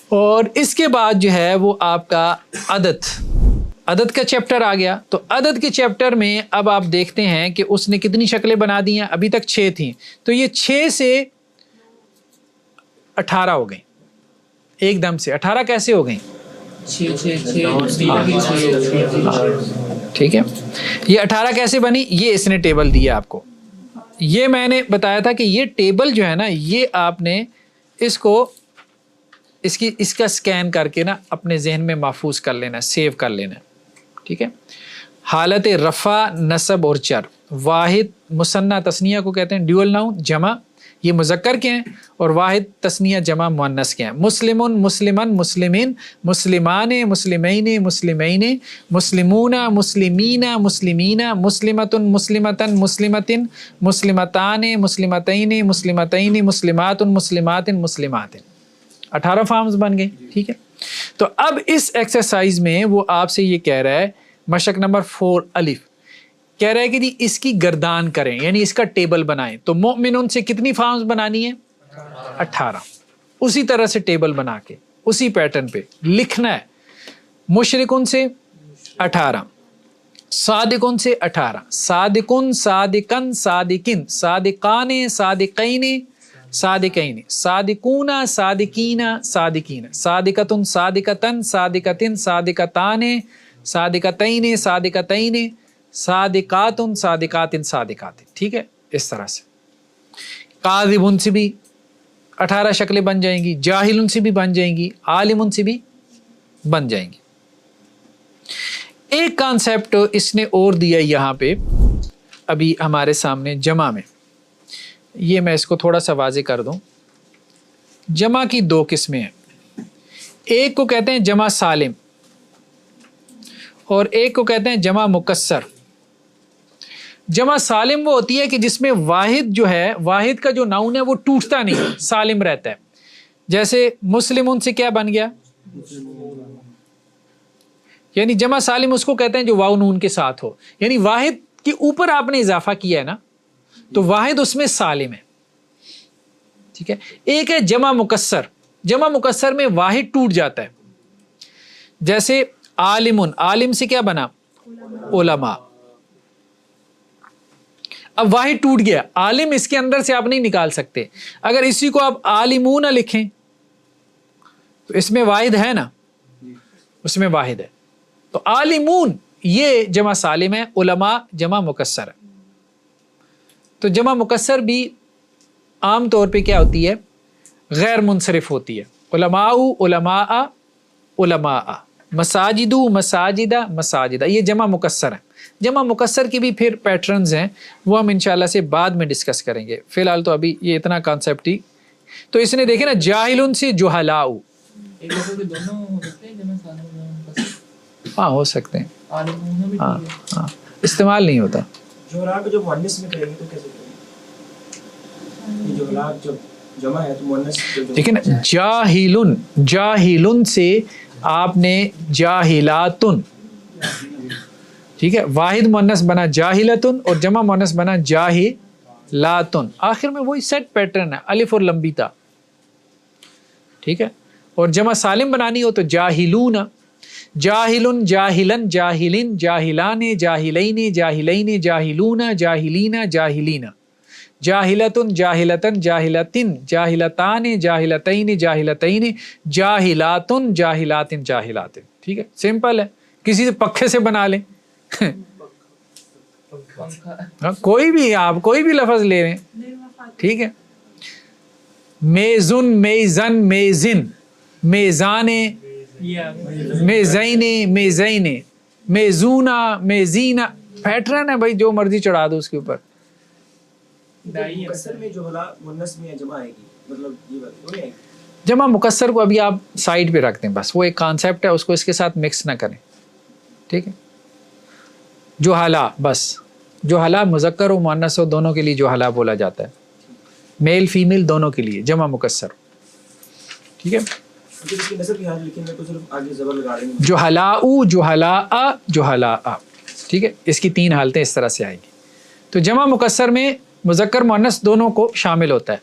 اور اس کے بعد جو ہے وہ آپ کا عدد کا چیپٹر آ گیا. تو عدد کے چیپٹر میں اب آپ دیکھتے ہیں کہ اس نے کتنی شکلیں بنا دی ہیں. ابھی تک 6 تھیں، تو یہ 6 سے 18 ہو گئیں ایک دم سے. 18 کیسے ہو گئیں؟ ٹھیک ہے. یہ 18 کیسے بنی؟ یہ اس نے ٹیبل دیا آپ کو. یہ میں نے بتایا تھا کہ یہ ٹیبل جو ہے نا، یہ آپ نے اس کو اس کا سکین کر کے نا اپنے ذہن میں محفوظ کر لینا، سیو کر لینا. ٹھیک ہے. حالت رفع، نصب اور جر. واحد مثنیٰ تثنیہ کو کہتے ہیں ڈیول ناؤن، جمع یہ مذکر کے ہیں، اور واحد تثنیہ جمع مؤنث کے ہیں. مسلمن، مسلمن، مسلمین، مسلمان، مسلمین، مسلمین، مسلمون، مسلمین، مسلمین، مسلمتن، مسلمتن، مسلمتن، مسلمتان، مسلمتین، مسلمتین، مسلمات، مسلمات، مسلمات. 18 فارمز بن گئے. ٹھیک ہے. تو اب اس ایکسرسائز میں وہ آپ سے یہ کہہ رہا ہے، مشق نمبر 4 الف کہہ رہا ہے کہ جی اس کی گردان کریں، یعنی اس کا ٹیبل بنائیں. تو مومنون سے کتنی فارمز بنانی ہے؟ 18. اسی طرح سے ٹیبل بنا کے اسی پیٹرن پہ لکھنا ہے. مشرکن سے 18، صادقن سے 18، صادقن، صادقن، صادقن، صادقان، صادقین، صادقین، صادقون، صادقین، صادقین، صادقتن، صادقتن، صادقتن، صادقتان، صادقتین، صادقتین، صادقاتن، صادقاتن، صادقاتن. ٹھیک ہے. اس طرح سے کاذبن سے بھی 18 شکلیں بن جائیں گی، جاہلن سے بھی بن جائیں گی، عالمن سے بھی بن جائیں گی. ایک کانسیپٹ اس نے اور دیا یہاں پہ ابھی ہمارے سامنے جمع میں، یہ میں اس کو تھوڑا سا واضح کر دوں. جمع کی دو قسمیں ہیں، ایک کو کہتے ہیں جمع سالم اور ایک کو کہتے ہیں جمع مکسر. جمع سالم وہ ہوتی ہے کہ جس میں واحد جو ہے، واحد کا جو ناؤن ہے وہ ٹوٹتا نہیں، سالم رہتا ہے. جیسے مسلمون سے کیا بن گیا، یعنی جمع سالم اس کو کہتے ہیں جو واو نون کے ساتھ ہو، یعنی واحد کے اوپر آپ نے اضافہ کیا ہے نا تو واحد اس میں سالم ہے. ٹھیک ہے. ایک ہے جمع مکسر. جمع مکسر میں واحد ٹوٹ جاتا ہے، جیسے عالمن، عالم سے کیا بنا، علماء. اب واحد ٹوٹ گیا، عالم اس کے اندر سے آپ نہیں نکال سکتے. اگر اسی کو آپ عالمون لکھیں تو اس میں واحد ہے نا، اس میں واحد ہے. تو عالمون یہ جمع سالم ہے، علماء جمع مکسر ہے. تو جمع مکسر بھی عام طور پہ کیا ہوتی ہے، غیر منصرف ہوتی ہے. علماء علماء علماء، مساجد مساجدہ مساجدہ، یہ جمع مکسر ہے. جمع مکسر کی بھی پھر پیٹرنز ہیں، وہ ہم انشاءاللہ سے بعد میں ڈسکس کریں گے. فی الحال تو ابھی یہ اتنا کانسیپٹ ہی. تو اس نے دیکھے نا جاہلن سے جہلاء، ہاں ہو سکتے ہیں، ہاں ہاں استعمال نہیں ہوتا. جو مؤنث میں کریں گے تو کیسے کریں گے؟ جو ہلاک جب جمع ہے تو مؤنث، دیکھیں نا جاہلن، جاہلن سے آپ نے جاہلاتن، ٹھیک ہے، واحد مؤنث بنا جاہلتن اور جمع مؤنث بنا جاہلاتن. آخر میں وہی سیٹ پیٹرن ہے، الف اور لمبی تا. ٹھیک ہے. اور جمع سالم بنانی ہو تو جاہلون، جاہلن جاہلن جاہلن جاہلان جاہلین جاہلین جاہلون جاہلین جاہلین، جاہلتن جاہلتن جاہلتن جاہلتان جاہلتین جاہلتین جاہلاتن جاہلاتن جاہلاتن. ٹھیک ہے، سمپل ہے. کسی سے پکھے سے بنا لیں کوئی بھی، آپ کوئی بھی لفظ لے رہے ہیں. ٹھیک ہے. میزن میزن میزن میزان میزین میزین میزونا میزینا، پیٹرن ہے بھائی، جو مرضی چڑھا دو اس کے اوپر. مکسر میں جو ہلا مؤنث میں جمع آئے گی، مطلب یہ بات نہیں ہے. جمع مکسر کو ابھی آپ سائڈ پہ رکھ دیں، بس وہ ایک کانسیپٹ ہے، اس کو اس کے ساتھ مکس نہ کریں. ٹھیک ہے. جوہلا، بس جوہلا مذکر و مؤنث ہو دونوں کے لیے جوہلا بولا جاتا ہے، میل فیمیل دونوں کے لیے جمع مکسر. ٹھیک ہے. اس کی نسب کی حالت لکھیں گے تو صرف آگے زبر لگا دیں گے. جوہلاء جوہلاء جوہلاء. ٹھیک ہے. اس کی تین حالتیں اس طرح سے آئیں گی. تو جمع مکسر میں مذکر مؤنث دونوں کو شامل ہوتا ہے.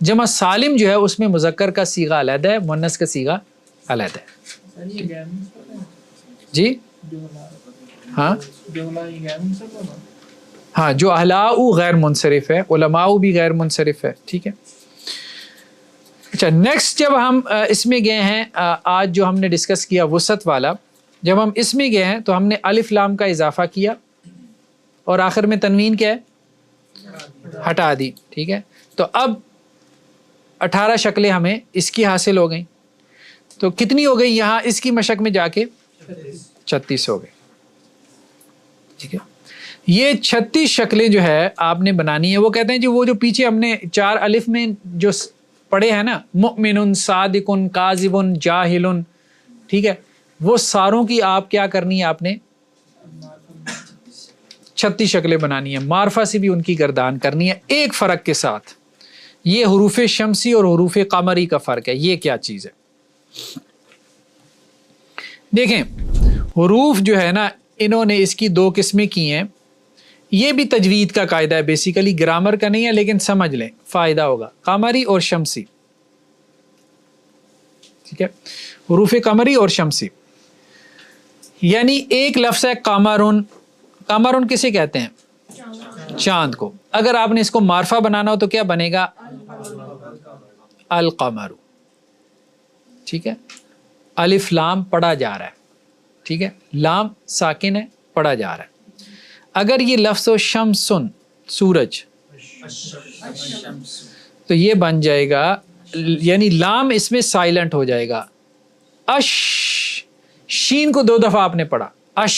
جمع سالم جو ہے اس میں مذکر کا صیغہ علیحدہ ہے، مؤنث کا صیغہ علیحدہ ہے. جی ہاں ہاں، جو اہلاء غیر منصرف ہے، علماء بھی غیر منصرف ہے. ٹھیک ہے. اچھا، نیکسٹ جب ہم اس میں گئے ہیں، آج جو ہم نے ڈسکس کیا وسط والا، جب ہم اس میں گئے ہیں تو ہم نے الف لام کا اضافہ کیا اور آخر میں تنوین کیا ہے، ہٹا دی. ٹھیک ہے. تو اب 18 شکلیں ہمیں اس کی حاصل ہو گئیں. تو کتنی ہو گئی یہاں اس کی مشق میں جا کے 36 ہو گئی. ٹھیک ہے. یہ 36 شکلیں جو ہے آپ نے بنانی ہے. وہ کہتے ہیں جی وہ جو پیچھے ہم نے 4 الف میں جو پڑھے ہیں نا، مؤمن صادق کاذب جاہل، ٹھیک ہے، وہ ساروں کی آپ کیا کرنی ہے، آپ نے 36 شکلیں بنانی ہیں. معرفہ سے بھی ان کی گردان کرنی ہے، ایک فرق کے ساتھ. یہ حروف شمسی اور حروف قمری کا فرق ہے. یہ کیا چیز ہے دیکھیں، حروف جو ہے نا انہوں نے اس کی 2 قسمیں کی ہیں. یہ بھی تجوید کا قاعدہ ہے، بیسیکلی گرامر کا نہیں ہے لیکن سمجھ لیں فائدہ ہوگا. قمری اور شمسی. ٹھیک ہے. حروف قمری اور شمسی، یعنی ایک لفظ ہے قمرن. قمرن کسے کہتے ہیں، چاند کو. اگر آپ نے اس کو معرفہ بنانا ہو تو کیا بنے گا، القمر. ٹھیک ہے. الف لام پڑھا جا رہا ہے. ٹھیک ہے. لام ساکن ہے، پڑھا جا رہا ہے. اگر یہ لفظ ہو شمسن، سورج، تو یہ بن جائے گا، یعنی لام اس میں سائلنٹ ہو جائے گا. اش، شین کو 2 دفعہ آپ نے پڑھا، اش.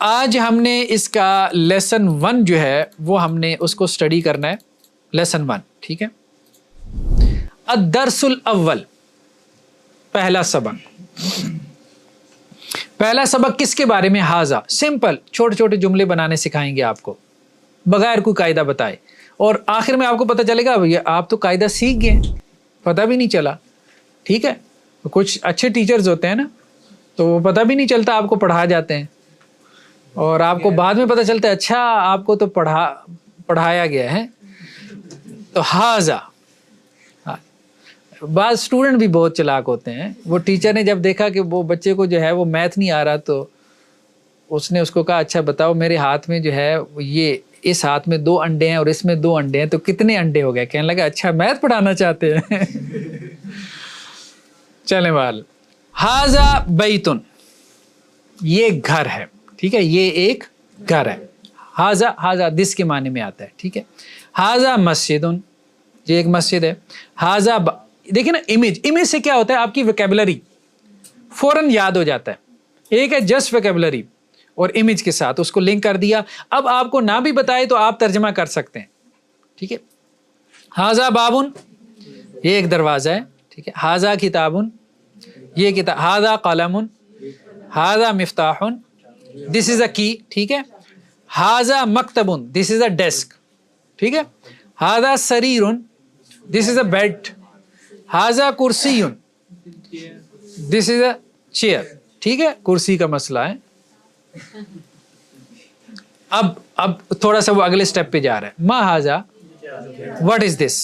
آج ہم نے اس کا لیسن 1 جو ہے وہ ہم نے اس کو اسٹڈی کرنا ہے. لیسن 1, ٹھیک ہے. الدرس الاول, پہلا سبق کس کے بارے میں؟ حاذا. سمپل چھوٹے چھوٹے جملے بنانے سکھائیں گے آپ کو بغیر کوئی قاعدہ بتائے, اور آخر میں آپ کو پتہ چلے گا آپ تو قاعدہ سیکھ گئے, پتہ بھی نہیں چلا. ٹھیک ہے, کچھ اچھے ٹیچرز ہوتے ہیں نا, تو وہ پتہ بھی نہیں چلتا, آپ کو پڑھا جاتے ہیں, اور آپ کو بعد میں پتہ چلتا ہے اچھا آپ کو تو پڑھایا گیا ہے. تو حاذا, بعض اسٹوڈنٹ بھی بہت چلاک ہوتے ہیں. وہ ٹیچر نے جب دیکھا کہ وہ بچے کو جو ہے وہ میتھ نہیں آ رہا, تو اس نے اس کو کہا اچھا بتاؤ میرے ہاتھ میں جو ہے یہ اس ہاتھ میں 2 انڈے ہیں اور اس میں 2 انڈے ہیں, تو کتنے انڈے ہو گئے؟ کہنے لگا اچھا میتھ پڑھانا چاہتے ہیں. چلیں بال. حاذا بیتن, یہ گھر ہے. ٹھیک ہے, یہ ایک گھر ہے. حاذا دس کے معنی میں آتا ہے. ٹھیک ہے. حاذا مسجدن, یہ ایک مسجد ہے. حاذا دیکھیں نا, امیج سے کیا ہوتا ہے, آپ کی ویکیبلری فوراً یاد ہو جاتا ہے. ایک ہے جسٹ ویکیبلری, اور امیج کے ساتھ اس کو لنک کر دیا. اب آپ کو نہ بھی بتائے تو آپ ترجمہ کر سکتے ہیں. ٹھیک ہے. حاذا بابن, یہ ایک دروازہ ہے. ٹھیک ہے. حاذا کتابن, یہ کتاب. حاذا قلم, حاذا مفتاح, دس از اے کی. ٹھیک ہے. حاذا مکتبن, دس از اے ڈیسک. ٹھیک ہے. حاذا سریرن, دس از اے بیڈ. حاذا کرسیٌ, دس از اے چیئر. ٹھیک ہے, کرسی کا مسئلہ ہے. اب تھوڑا سا وہ اگلے سٹیپ پہ جا رہا ہے. ما حاذا, واٹ از دس,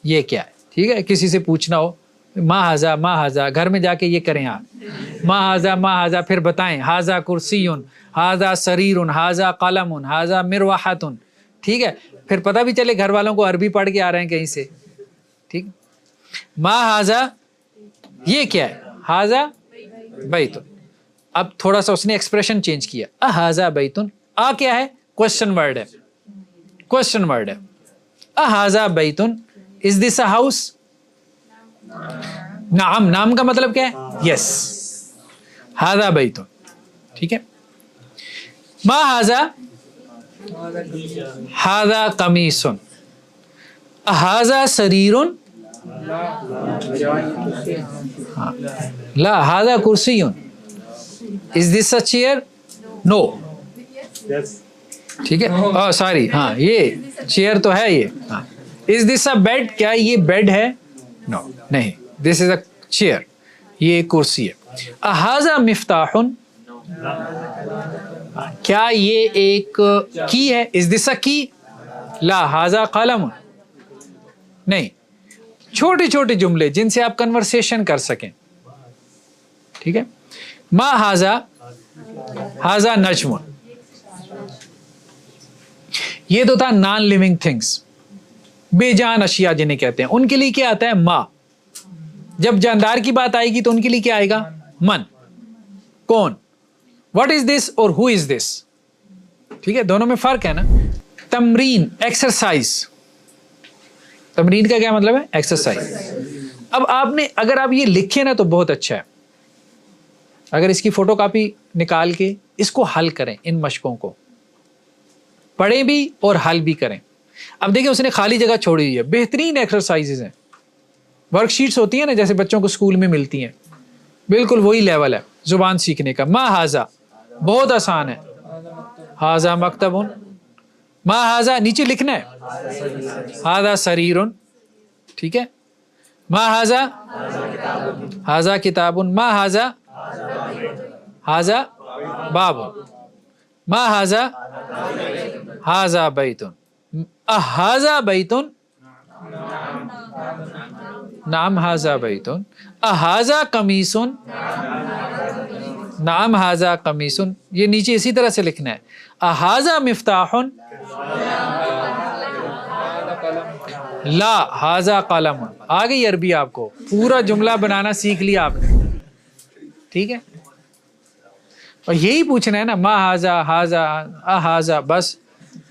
یہ کیا ہے. ٹھیک ہے. کسی سے پوچھنا ہو ما حاذا, گھر میں جا کے یہ کریں آپ, ما حاذا, پھر بتائیں. حاذا کرسیٌ, حاذا سریرٌ, حاذا قلم, حاذا مروحۃ. ٹھیک ہے. پھر پتہ بھی چلے گھر والوں کو عربی پڑھ کے آ رہے ہیں کہیں سے. ٹھیک. ما حاذا, یہ کیا ہے. حاذا بیت. اب تھوڑا سا اس نے ایکسپریشن چینج کیا. احاذا بیتن, آ کیا ہے؟ کوشچن ورڈ ہے. کوشچن ورڈ ہے. احاذا بیتن, از دس اے ہاؤس؟ نعم, نام کا مطلب کیا ہے؟ یس. حاذا بیتن. ٹھیک ہے. ما حاذا, حاذا قمیص. احاذا سریر, لا. حاذا کرسی, از دس اے چیئر؟ نو. ٹھیک ہے. سوری, ہاں یہ چیئر تو ہے یہ. از دس اے بیڈ, کیا یہ بیڈ ہے؟ نو, نہیں. دس از اے چیئر, یہ کرسی ہے. احاذا مفتاح, کیا یہ ایک کی ہے؟ از دس اے کی؟ لا. حاذا قلم, نہیں. چھوٹے چھوٹے جملے جن سے آپ کنورسیشن کر سکیں. ٹھیک ہے. ما حاذا, حاذا نجم. یہ تو تھا نان لیونگ تھنگس, بے جان اشیاء جنہیں کہتے ہیں. ان کے لیے کیا آتا ہے؟ ما. جب جاندار کی بات آئے گی تو ان کے لیے کیا آئے گا؟ من. کون. واٹ از دس اور ہو از دس. ٹھیک ہے. دونوں میں فرق ہے نا. تمرین, ایکسرسائز. تمرین کا کیا مطلب ہے؟ ایکسرسائز. اب آپ نے اگر آپ یہ لکھیں نا تو بہت اچھا ہے. اگر اس کی فوٹو کاپی نکال کے اس کو حل کریں, ان مشقوں کو پڑھیں بھی اور حل بھی کریں. اب دیکھیں اس نے خالی جگہ چھوڑی ہوئی ہے. بہترین ایکسرسائزز ہیں. ورک شیٹس ہوتی ہیں نا جیسے بچوں کو اسکول میں ملتی ہیں, بالکل وہی لیول ہے زبان سیکھنے کا. ما حاذا بہت آسان ہے. حاذا مکتب. ما حاذا نیچے لکھنا ہے. حاذا سریر. ٹھیک ہے. ما حاذا, حاذا کتاب. ما حاذا, حاذا باب. ما حاذا, حاذا بیت. احاذا بیت, نعم حاذا بیت. احاذا قمیص, نعم حاذا قمیص. یہ نیچے اسی طرح سے لکھنا ہے. احاذا مفتاح, لا. حاذا قلم. آ گئی عربی آپ کو, پورا جملہ بنانا سیکھ لیا آپ نے. ٹھیک ہے. اور یہی پوچھنا ہے نا, ما حاذا, حاذا, احاذا, بس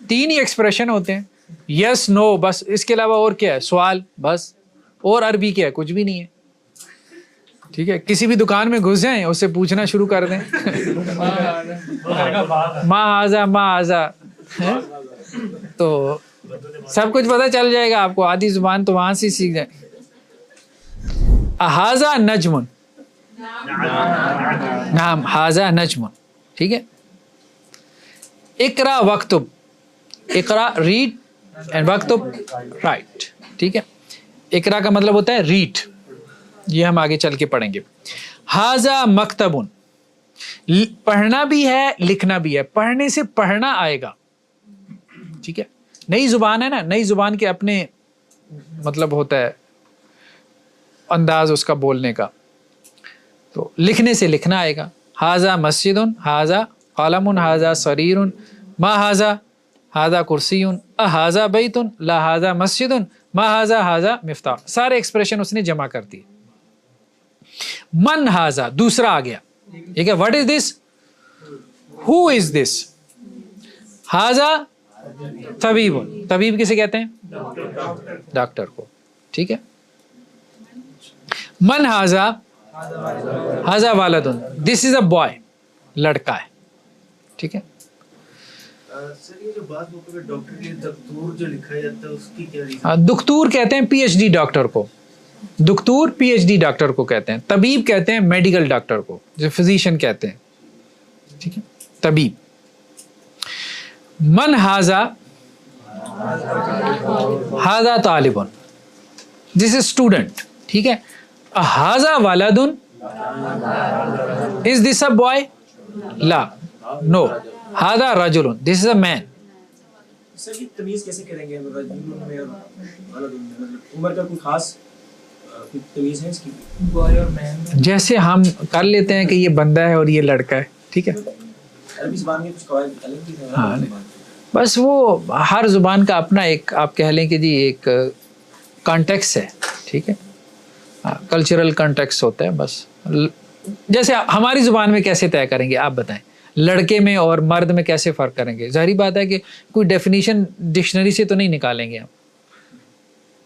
3 ہی ایکسپریشن ہوتے ہیں. یس, نو, بس. اس کے علاوہ اور کیا ہے؟ سوال, بس. اور عربی کیا ہے؟ کچھ بھی نہیں ہے. ٹھیک ہے, کسی بھی دکان میں گھس جائیں اس سے پوچھنا شروع کر دیں ما آزا ما آزا, تو سب کچھ پتہ چل جائے گا آپ کو, آدھی زبان تو وہاں سے سیکھ جائیں. ہاذا نجم, نعم ہاذا نجم, ٹھیک ہے. اقرا وکتب, اقرا ریڈ اینڈ وکتب رائٹ, ٹھیک ہے. اقرا کا مطلب ہوتا ہے ریڈ, یہ ہم آگے چل کے پڑھیں گے. ہاذا مکتبن, پڑھنا بھی ہے لکھنا بھی ہے, پڑھنے سے پڑھنا آئے گا, ٹھیک ہے. نئی زبان ہے نا, نئی زبان کے اپنے مطلب ہوتا ہے, انداز اس کا بولنے کا, تو لکھنے سے لکھنا آئے گا. ہاذا مسجدن, ہاذا قلم, ہاذا سریر, ما ہاذا, ہاذا کرسی, ہاذا بیتن, لا ہاذا مسجدن, ما ہاذا, ہاذا مفتاح. سارے ایکسپریشن اس نے جمع کر دی. من ہاذا, دوسرا آ گیا, ٹھیک ہے. واٹ از دس, ہو از دس. ہاذا طبیب, طبیب کسے کہتے ہیں, ڈاکٹر کو, ٹھیک ہے. من ہاذا, ہاذا والدن, دس از اے بوائے, لڑکا ہے, ٹھیک ہے. سر یہ جو بات موقع پہ ڈاکٹر کے لیے دکتور جو لکھا جاتا ہے اس کی کیا ریزن؟ دکتور کہتے ہیں پی ایچ ڈی ڈاکٹر کو, دکتور پی ایچ ڈی ڈاکٹر کو کہتے ہیں. طبیب کہتے ہیں میڈیکل ڈاکٹر کو, جو فزیشین کہتے ہیں, ٹھیک ہے, طبیب. من ہاذا, ہاذا طالبن, دس از اسٹوڈنٹ, ٹھیک ہے. ہاذا والدن, از دس اے بوائے, لا, نو. ہاذا رجل, دس از اے مین. سر یہ تمیز کیسے کریں گے رجل میں اور ولد میں, مطلب عمر کا کوئی خاص کوئی تمیز ہے اس کی؟ بوائے اور مین جیسے ہم کر لیتے ہیں کہ یہ بندہ ہے اور یہ لڑکا ہے, ٹھیک ہے. عربی زبان میں کچھ قواعد الگ بھی ہیں. ہاں, بس وہ ہر زبان کا اپنا ایک, آپ کہہ لیں کہ جی ایک کانٹیکس ہے, ٹھیک ہے. کلچرل کانٹیکس ہوتا ہے بس. جیسے ہماری زبان میں کیسے طے کریں گے آپ بتائیں, لڑکے میں اور مرد میں کیسے فرق کریں گے؟ ظاہری بات ہے کہ کوئی ڈیفینیشن ڈکشنری سے تو نہیں نکالیں گے ہم.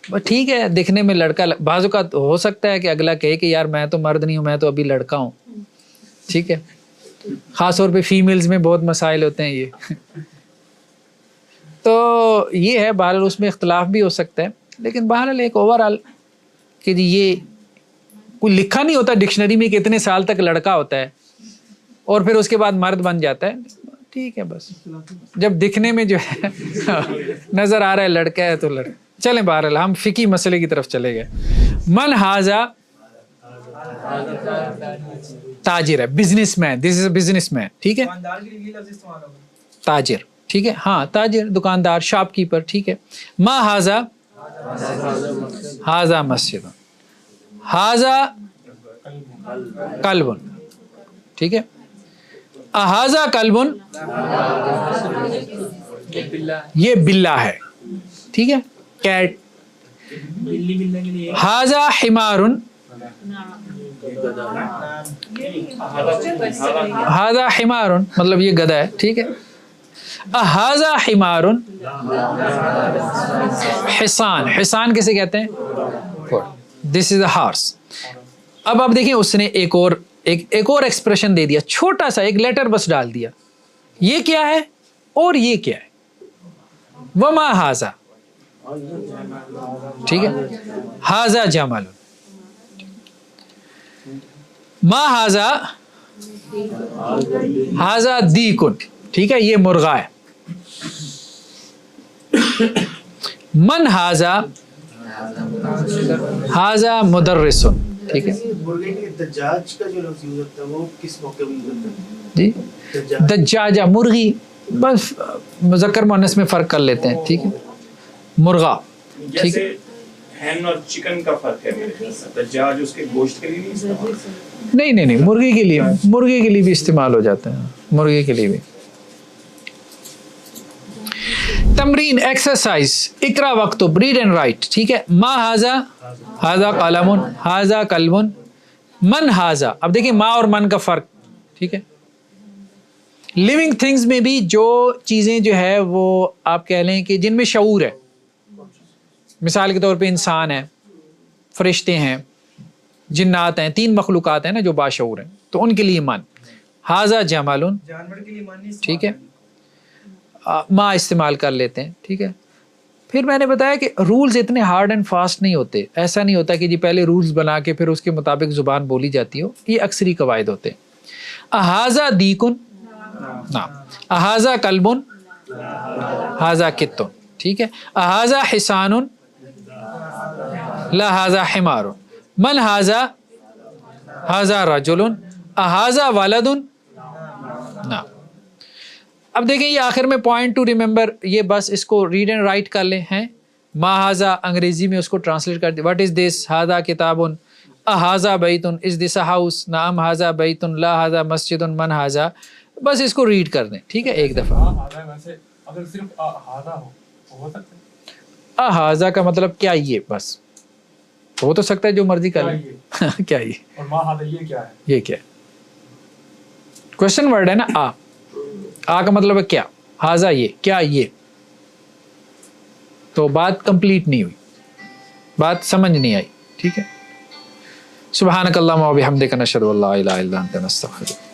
بس ٹھیک ہے, دکھنے میں لڑکا, بعض اوقات ہو سکتا ہے کہ اگلا کہے کہ یار میں تو مرد نہیں ہوں, میں تو ابھی لڑکا ہوں, ٹھیک ہے. خاص طور پہ فیمیلز میں بہت مسائل ہوتے ہیں یہ. تو یہ ہے, بہرحال اس میں اختلاف بھی ہو سکتا ہے, لیکن بہرحال ایک اوور آل کہ جی یہ کوئی لکھا نہیں ہوتا ڈکشنری میں کہ اتنے سال تک لڑکا ہوتا ہے اور پھر اس کے بعد مرد بن جاتا ہے, ٹھیک ہے. بس جب دکھنے میں جو ہے نظر آ رہا ہے لڑکا ہے تو لڑکا. چلیں بہرحال ہم فقہی مسئلے کی طرف چلے گئے. من ہاذا تاجر ہے, business man, this is a business man, ٹھیک ہے. دکاندار کے لیے یہ لفظ استعمال ہوگا, تاجر, ٹھیک ہے, ہاں تاجر, دکاندار, شاپ کیپر, ٹھیک ہے. ما ہاذا, ہاذا مسجد, ہاذا کلب, ٹھیک ہے. ہاذا کلب, یہ بلا ہے, ٹھیک ہے, کیٹ. بلی ملنے کے لیے ہاذا حمار, ہاذا حمار مطلب یہ گدھا ہے, ٹھیک ہے. ہاذا حمار, حصان, حصان کیسے کہتے ہیں, دس از اے ہارس. اب آپ دیکھیں اس نے ایک اور ایکسپریشن دے دیا, چھوٹا سا ایک لیٹر بس ڈال دیا. یہ کیا ہے اور یہ کیا ہے, وما ہاذا, ٹھیک ہے. ہاذا جمل, ما ہاذا, ہاذا دیکن, ٹھیک ہے, یہ مرغا ہے. من ہاذا, ہاذا مدرسن, ٹھیک ہے. مرغے کے دجاج کا جو لفظ یوز ہوتا ہے وہ کس موقع میں یوز ہوتا ہے؟ جی دجاجہ, مرغی, بس مذکر مؤنث میں فرق کر لیتے ہیں, ٹھیک ہے. مرغا, ٹھیک ہے. جیسے ہین اور چکن کا فرق ہے میرے خیال سے, دجاج اس کے گوشت کے لیے نہیں استعمال. نہیں, مرغی کے لیے بھی استعمال ہو جاتا ہے, مرغی کے لیے بھی. تمرین, ایکسرسائز, اقرا وکتب, ریڈ اینڈ رائٹ, ٹھیک ہے. ما ہاذا, ہاذا قلم, ہاذا کلب, من ہاذا. اب دیکھیں ما اور من کا فرق, ٹھیک ہے. لیونگ تھنگز میں بھی جو چیزیں جو ہے وہ آپ کہہ لیں کہ جن میں شعور ہے, مثال کے طور پہ انسان ہے, فرشتے ہیں, جنات ہیں، 3 مخلوقات ہیں نا جو باشعور ہیں، تو ان کے لیے مان. ھذا جمل، جانور کے لیے ماننی ٹھیک ہے، ماں استعمال کر لیتے ہیں. ٹھیک ہے، پھر میں نے بتایا کہ رولز اتنے ہارڈ اینڈ فاسٹ نہیں ہوتے. ایسا نہیں ہوتا کہ جی پہلے رولز بنا کے پھر اس کے مطابق زبان بولی جاتی ہو. یہ اکثری قواعد ہوتے ہیں. اھذا دیکن، نعم. اھذا کلبن، ھذا کتن. ٹھیک ہے. اھذا حصان، لا ھذا حمار. من ھذا، ھذا رجل. اھذا ولد، نعم. اب دیکھیں یہ آخر میں پوائنٹ ٹو ریممبر، یہ بس اس کو ریڈ اینڈ رائٹ کر لیں ہیں. ما ھذا انگریزی میں اس کو ٹرانسلیٹ کر دیں. واٹ از دس؟ ھذا کتاب. اھذا بیت، از دس اے ہاؤس؟ نعم ھذا بیت. لا ھذا مسجد. من ھذا. بس اس کو ریڈ کر دیں. ٹھیک ہے ایک دفعہ. اگر صرف ہاذا ہو سکتا ہے. ھذا کا مطلب کیا یہ، بس ہو تو سکتا ہے جو مرضی کر لیں. کیا یہ، اور ما ھذا یہ کیا ہے؟ یہ کیا کوشچن ورڈ ہے نا. آ کا مطلب ہے کیا، ھذا یہ کیا، یہ تو بات کمپلیٹ نہیں ہوئی، بات سمجھ نہیں آئی. ٹھیک ہے. سبحانک اللہم و بحمدک نشہد ان لا الہ الا انت نستغفرک.